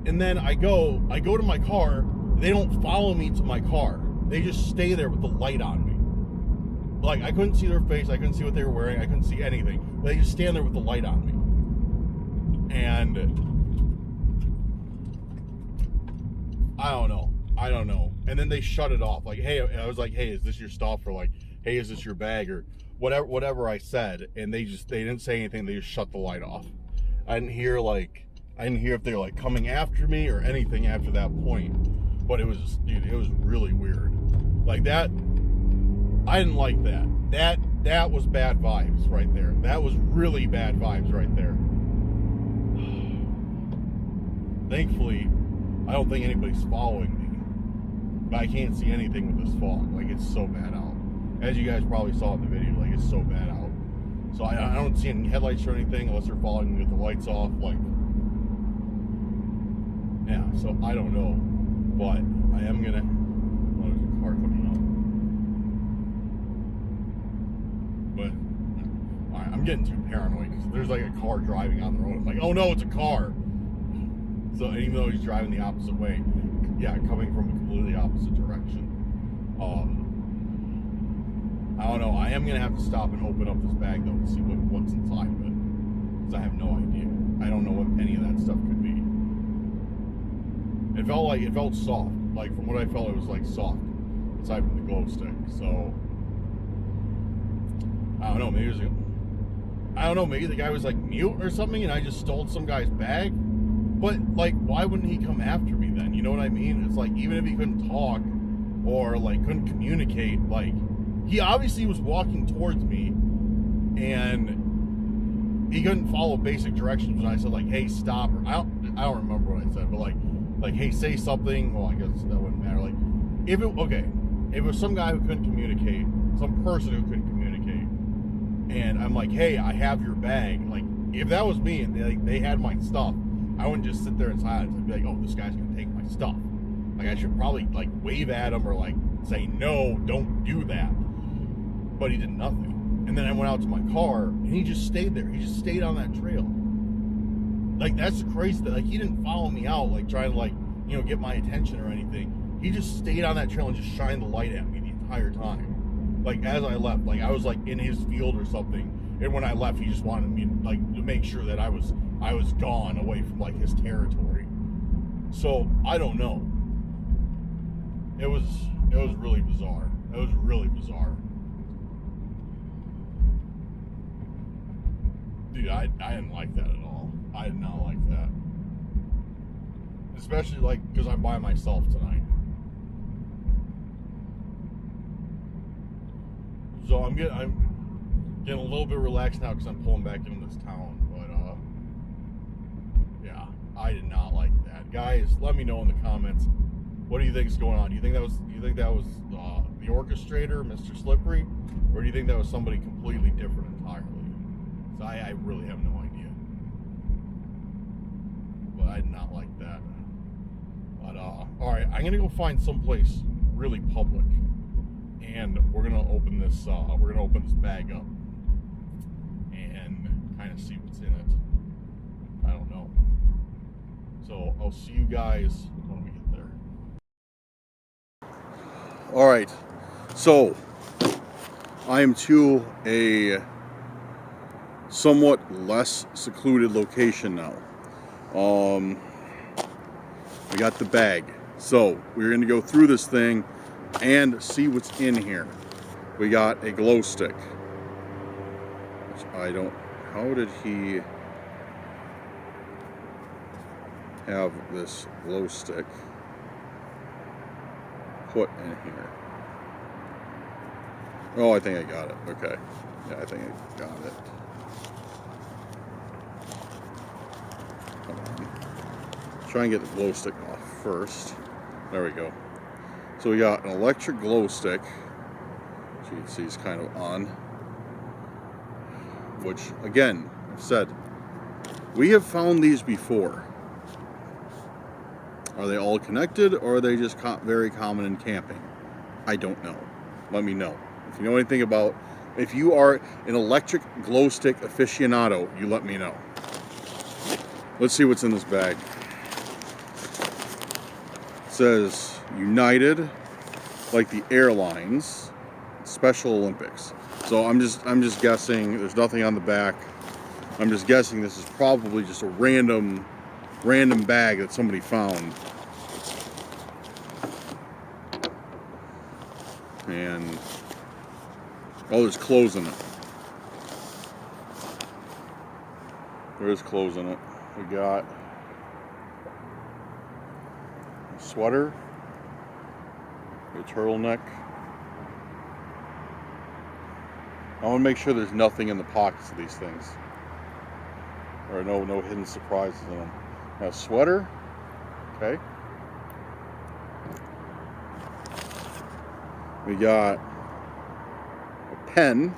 And then I go to my car. They don't follow me to my car. They just stay there with the light on me. Like, I couldn't see their face, I couldn't see what they were wearing, I couldn't see anything. They just stand there with the light on me. And I don't know. And then they shut it off. Like, hey, I was like, hey, is this your stuff? Or like, hey, is this your bag? Or whatever I said. And they didn't say anything, they just shut the light off. I didn't hear if they were like coming after me or anything after that point. But it was just, dude, it was really weird. Like that. I didn't like that. That was bad vibes right there. That was really bad vibes right there. Thankfully, I don't think anybody's following me. But I can't see anything with this fog. Like, it's so bad out. As you guys probably saw in the video, like, it's so bad out. So I don't see any headlights or anything unless they're following me with the lights off. Like, yeah, so I don't know. But I am gonna... Oh, there's a car coming up. But, alright, I'm getting too paranoid because there's like a car driving on the road. I'm like, oh no, it's a car. So even though he's driving the opposite way, yeah, coming from a completely opposite direction. I don't know. I am gonna have to stop and open up this bag though and see what's inside of it, because I have no idea. I don't know what any of that stuff could be. It felt soft. Like, from what I felt, it was like soft inside of the glow stick. So I don't know, maybe the guy was like mute or something and I just stole some guy's bag. But like, why wouldn't he come after me then? You know what I mean? It's like, even if he couldn't talk or like couldn't communicate, like, he obviously was walking towards me and he couldn't follow basic directions when I said like, hey, stop, or I don't remember what I said, but like, hey, say something. Well, I guess that wouldn't matter. Like, if it was some guy who couldn't communicate, some person who couldn't communicate, and I'm like, hey, I have your bag. Like, if that was me and they had my stuff, I wouldn't just sit there in silence. I'd be like, oh, this guy's gonna take my stuff. Like, I should probably like wave at him or like say, no, don't do that. But he did nothing. And then I went out to my car and he just stayed there. He just stayed on that trail. Like, that's crazy. That like, he didn't follow me out, like trying to like, you know, get my attention or anything. He just stayed on that trail and just shined the light at me the entire time. Like, as I left, like I was like in his field or something. And when I left, he just wanted me like to make sure that I was gone away from like his territory. So I don't know. It was really bizarre. It was really bizarre. Dude, I didn't like that at all. I did not like that. Especially like because I'm by myself tonight. So I'm getting a little bit relaxed now because I'm pulling back into this town. But yeah, I did not like that. Guys, let me know in the comments, what do you think is going on? Do you think that was the orchestrator, Mr. Slippery, or do you think that was somebody completely different entirely? So So I really have no idea. But I did not like that. But alright, I'm gonna go find someplace really public. And we're gonna open this bag up and kind of see what's in it. I don't know. So I'll see you guys when we get there. Alright, so I am to a somewhat less secluded location now. We got the bag. So we're gonna go through this thing and see what's in here. We got a glow stick. Which how did he have this glow stick put in here? Oh, I think I got it. Okay. Yeah, I think I got it. Hold on. Try and get the glow stick off first. There we go. So we got an electric glow stick, which you can see is kind of on. Which, again, I've said, we have found these before. Are they all connected, or are they just very common in camping? I don't know. Let me know. If you know anything about, if you are an electric glow stick aficionado, you let me know. Let's see what's in this bag. It says United, like the airlines, Special Olympics. So I'm just guessing. There's nothing on the back. I'm just guessing this is probably just a random bag that somebody found. And oh, there's clothes in it. There is clothes in it. We got a sweater, a turtleneck. I want to make sure there's nothing in the pockets of these things, or no hidden surprises in them. Now, sweater, okay. We got a pen.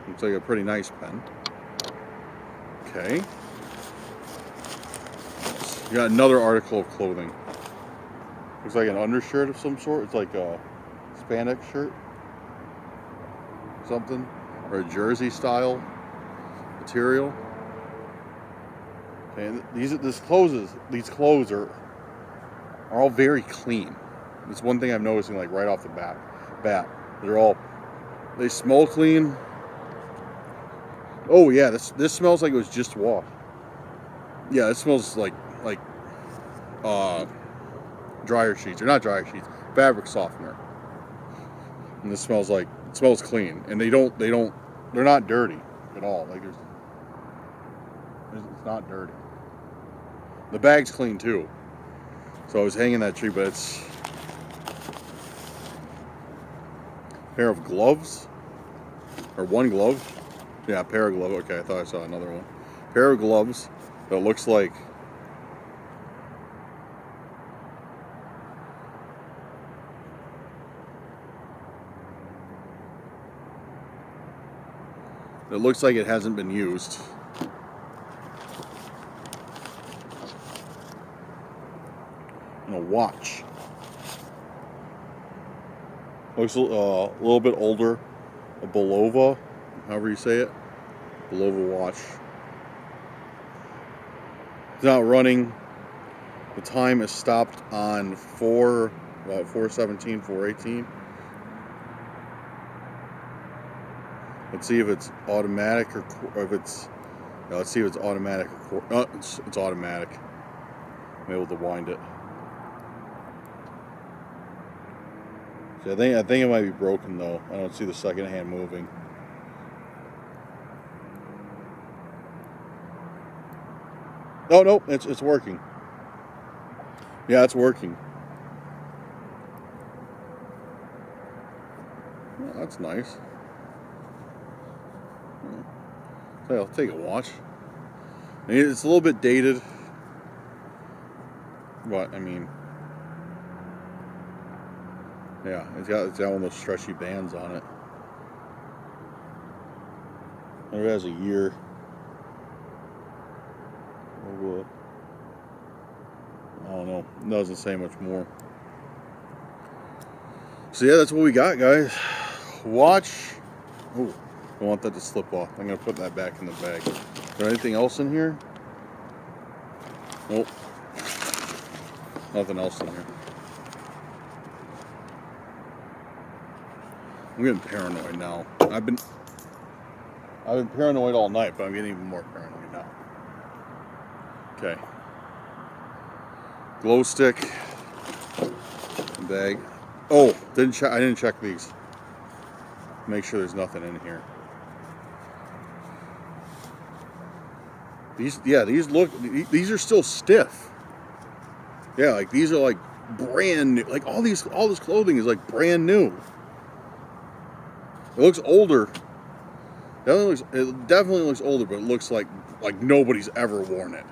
Looks like a pretty nice pen. Okay. We got another article of clothing. Looks like an undershirt of some sort. It's like a spandex shirt, something, or a jersey style material. And these clothes are all very clean. It's one thing I'm noticing, like right off the bat. They smell clean. Oh yeah, this smells like it was just washed. Yeah, it smells like dryer sheets, or not dryer sheets, fabric softener. And this smells clean, and they're not dirty at all. Like it's not dirty. The bag's clean too. So I was hanging that tree, but it's a pair of gloves, or one glove. Yeah, a pair of gloves. Okay, I thought I saw another one. Pair of gloves that looks like it hasn't been used. And a watch. Looks a little bit older. A Belova, however you say it. Belova watch. It's not running. The time is stopped on 4:17, 4:18. Let's see if it's automatic or if it's. Let's see if it's automatic or it's automatic. I'm able to wind it. So I think it might be broken though. I don't see the second hand moving. Oh no, it's working. Yeah, it's working. Well, that's nice. So I'll take a watch. I mean, it's a little bit dated, but I mean, yeah, it's got one of those stretchy bands on it. It has a year. I don't know. It doesn't say much more. So yeah, that's what we got, guys. Watch. Oh, I want that to slip off. I'm going to put that back in the bag. Is there anything else in here? Nope. Nothing else in here. I'm getting paranoid now. I've been paranoid all night, but I'm getting even more paranoid now. Okay. Glow stick. Bag. Oh, I didn't check these. Make sure there's nothing in here. These are still stiff. Yeah, like these are like brand new. Like all this clothing is like brand new. It looks older. It definitely looks older, but it looks like nobody's ever worn it.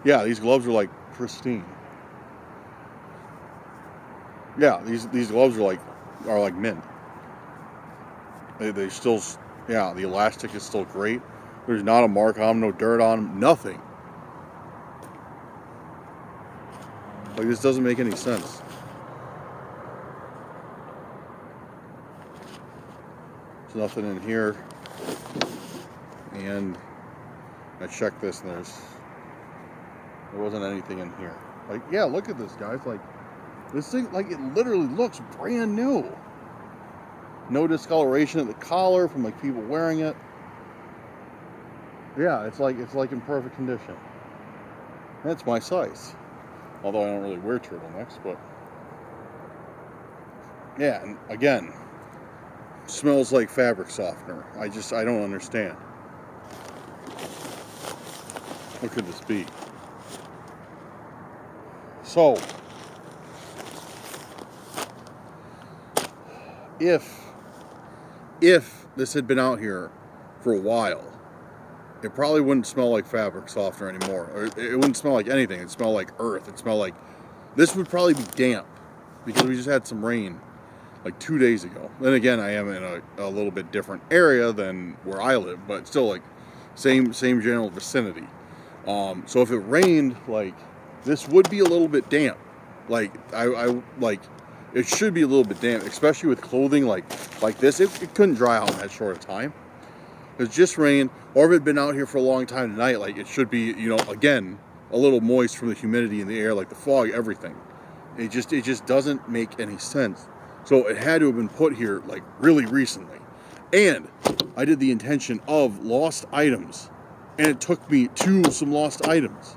Yeah, these gloves are like pristine. Yeah, these gloves are like mint. They still, yeah, the elastic is still great. There's not a mark on them, no dirt on them, nothing. Like, this doesn't make any sense. There's nothing in here. And I checked this and there wasn't anything in here. Like, yeah, look at this, guys. Like, this thing, like, it literally looks brand new. No discoloration at the collar from like people wearing it. Yeah, it's like in perfect condition. That's my size. Although I don't really wear turtlenecks, but yeah, and again, smells like fabric softener. I don't understand. What could this be? So, if this had been out here for a while, it probably wouldn't smell like fabric softener anymore. Or it wouldn't smell like anything. It'd smell like earth. It'd smell like... This would probably be damp because we just had some rain like 2 days ago. Then again, I am in a little bit different area than where I live, but still like same general vicinity. So if it rained, like, this would be a little bit damp. Like, I like... It should be a little bit damp, especially with clothing like this. It couldn't dry out in that short of time. It's just rain, or if it had been out here for a long time tonight, like, it should be, you know, again, a little moist from the humidity in the air, like the fog, everything. It just doesn't make any sense. So it had to have been put here, like, really recently. And I did the intention of lost items, and it took me to some lost items.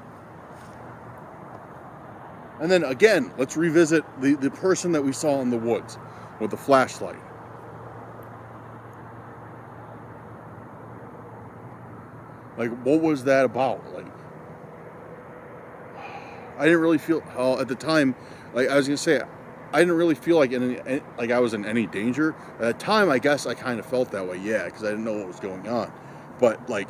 And then again, let's revisit the person that we saw in the woods with the flashlight. Like, what was that about? Like, I didn't really feel, at the time, like, I was going to say, I didn't really feel like I was in any danger. At the time, I guess I kind of felt that way, yeah, because I didn't know what was going on. But, like,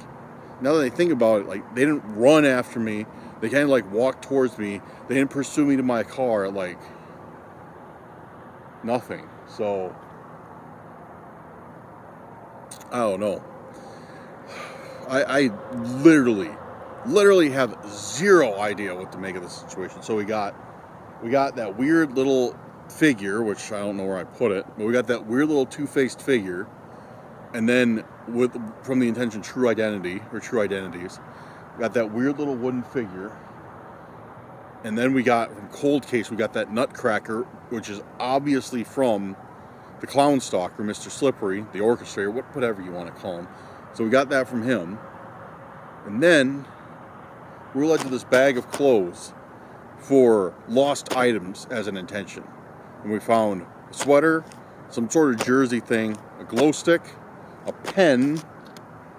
now that I think about it, like, they didn't run after me. They kind of, like, walked towards me. They didn't pursue me to my car, like, nothing. So, I don't know. I literally have zero idea what to make of this situation. So we got that weird little figure, which I don't know where I put it, but we got that weird little two-faced figure, and then from the intention true identity, or true identities, we got that weird little wooden figure, and then we got, from Cold Case, we got that nutcracker, which is obviously from the Clown Stalker, Mr. Slippery, the orchestrator, whatever you want to call him. So we got that from him. And then we were led to this bag of clothes for lost items as an intention. And we found a sweater, some sort of jersey thing, a glow stick, a pen,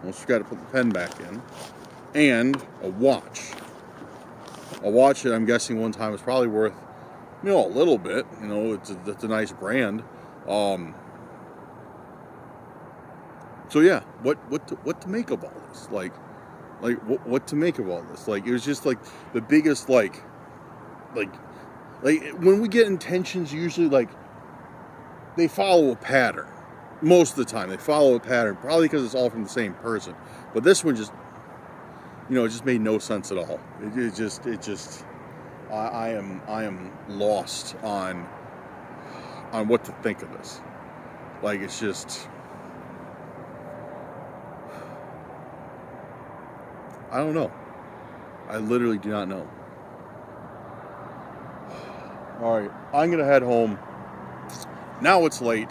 almost forgot to put the pen back in, and a watch. A watch that I'm guessing one time was probably worth, you know, a little bit. You know, it's a nice brand. So yeah, what to make of all this? Like what to make of all this? Like, it was just like the biggest like when we get intentions, usually like they follow a pattern. most of the time. They follow a pattern, probably because it's all from the same person. But this one just, it just made no sense at all. It just, I am lost on what to think of this. Like, it's just, I don't know. I literally do not know. All right, I'm gonna head home. Now it's late,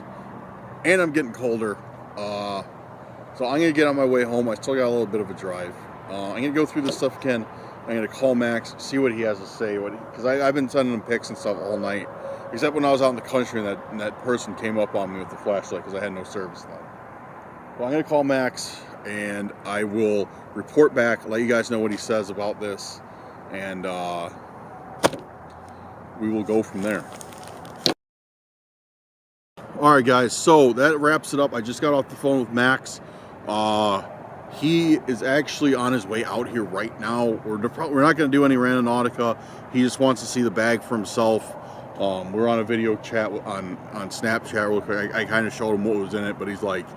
and I'm getting colder. So I'm gonna get on my way home. I still got a little bit of a drive. I'm gonna go through this stuff again. I'm gonna call Max, see what he has to say. Because I've been sending him pics and stuff all night, except when I was out in the country and that person came up on me with the flashlight because I had no service then. Well, I'm gonna call Max and I will report back, let you guys know what he says about this, and we will go from there. Alright guys, so that wraps it up. I just got off the phone with Max. He is actually on his way out here right now. We're not going to do any Randonautica. He just wants to see the bag for himself. We're on a video chat on Snapchat real quick. I kind of showed him what was in it, but he's like,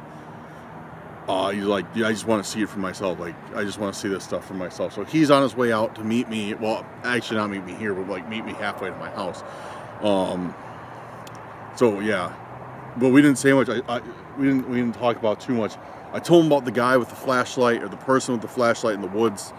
yeah, I just want to see it for myself. Like, I just want to see this stuff for myself. So he's on his way out to meet me. Well, actually not meet me here, but like meet me halfway to my house. So yeah, but we didn't say much. We didn't talk about too much. I told him about the guy with the flashlight, or the person with the flashlight in the woods.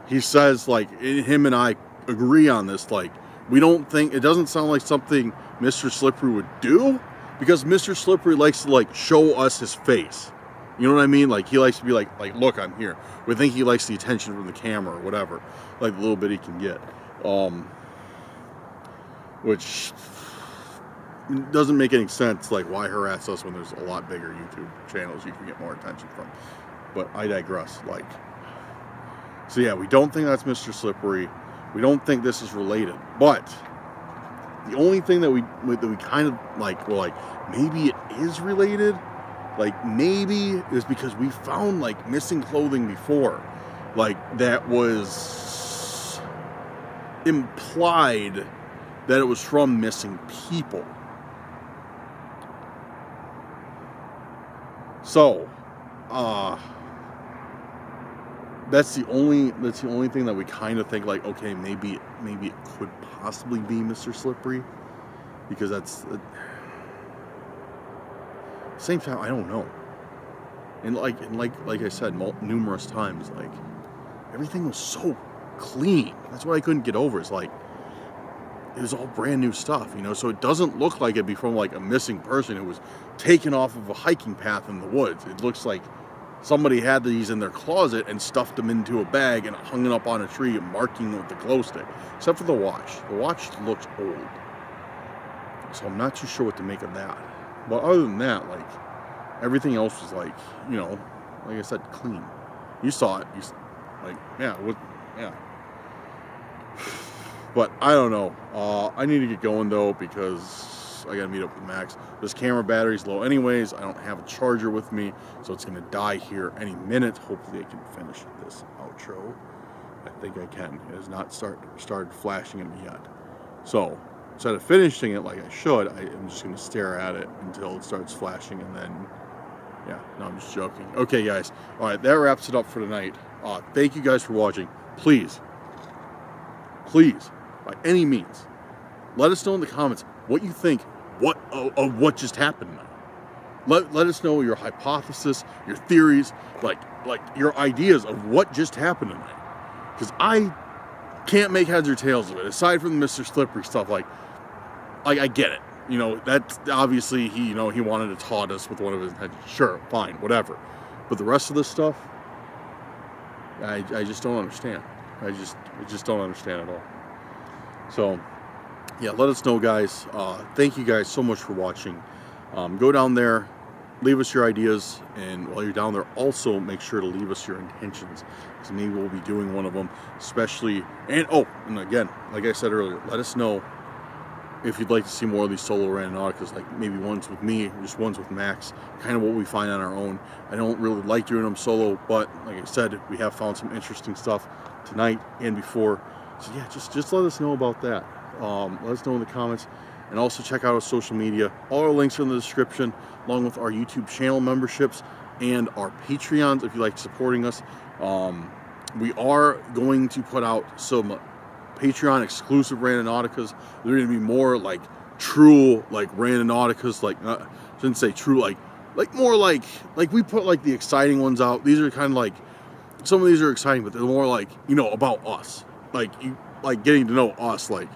He says, like, him and I agree on this. Like, we don't think, it doesn't sound like something Mr. Slippery would do, because Mr. Slippery likes to, like, show us his face. You know what I mean? Like, he likes to be like, look, I'm here. We think he likes the attention from the camera or whatever, like the little bit he can get. Which doesn't make any sense. Like, why harass us when there's a lot bigger YouTube channels you can get more attention from? But I digress. Like, so yeah, we don't think that's Mr. Slippery. We don't think this is related. But the only thing that we kind of like, we're like, maybe it is related. Like, maybe is because we found like missing clothing before, like that was implied that it was from missing people. So, that's the only thing that we kind of think, like, okay, maybe it could possibly be Mr. Slippery, because that's same time, I don't know. And like I said numerous times, like, everything was so clean. That's what I couldn't get over. It's like, it was all brand new stuff, so it doesn't look like it'd be from like a missing person who was taken off of a hiking path in the woods. It looks like somebody had these in their closet and stuffed them into a bag and hung it up on a tree and marking with the glow stick. Except for the watch. The watch looks old. So I'm not too sure what to make of that. But other than that, like, everything else was like, like I said, clean. You saw it. Yeah. But I don't know. I need to get going though, because I gotta meet up with Max. This camera battery's low anyways. I don't have a charger with me, so it's gonna die here any minute. Hopefully I can finish this outro. I think I can. It has not started flashing at me yet. So instead of finishing it like I should, I'm just gonna stare at it until it starts flashing, and then, yeah, no, I'm just joking. Okay guys, all right, that wraps it up for tonight. Thank you guys for watching. Please, by any means, let us know in the comments what you think of what just happened tonight. Let us know your hypothesis, your theories, like your ideas of what just happened tonight. Because I can't make heads or tails of it. Aside from the Mr. Slippery stuff, like I get it. That's obviously he wanted to taunt us with one of his intentions. Sure, fine, whatever. But the rest of this stuff, I just don't understand. I just don't understand at all. So, yeah, let us know, guys. Thank you guys so much for watching. Go down there, leave us your ideas, and while you're down there, also make sure to leave us your intentions, because maybe we'll be doing one of them, especially, and again, like I said earlier, let us know if you'd like to see more of these solo Randonauticas, like maybe ones with me, just ones with Max, kind of what we find on our own. I don't really like doing them solo, but like I said, we have found some interesting stuff tonight and before. So yeah, just let us know about that. Let us know in the comments. and also check out our social media. All our links are in the description, along with our YouTube channel memberships and our Patreons if you like supporting us. We are going to put out some Patreon exclusive Randonauticas. They're going to be more like true like Randonauticas, like I shouldn't say true, like more like we put like the exciting ones out. These are kind of like, some of these are exciting, but they're more like, you know, about us, like getting to know us, like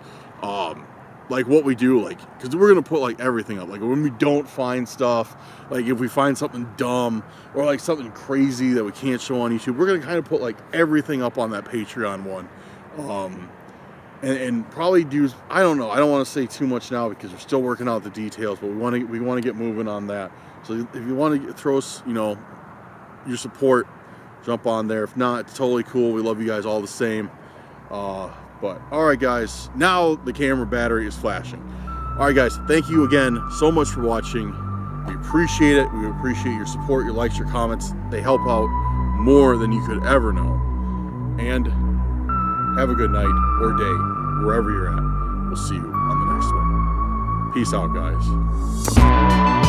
what we do, like, because we're gonna put like everything up, like when we don't find stuff, like if we find something dumb or like something crazy that we can't show on YouTube, we're gonna kind of put like everything up on that Patreon one, and probably do, I don't know, I don't want to say too much now because we're still working out the details, but we want to get moving on that. So if you want to throw us, you know, your support, jump on there. If not, it's totally cool. We love you guys all the same. But all right, guys, now the camera battery is flashing. All right, guys, thank you again so much for watching. We appreciate it. We appreciate your support, your likes, your comments. They help out more than you could ever know. And have a good night or day, wherever you're at. We'll see you on the next one. Peace out, guys.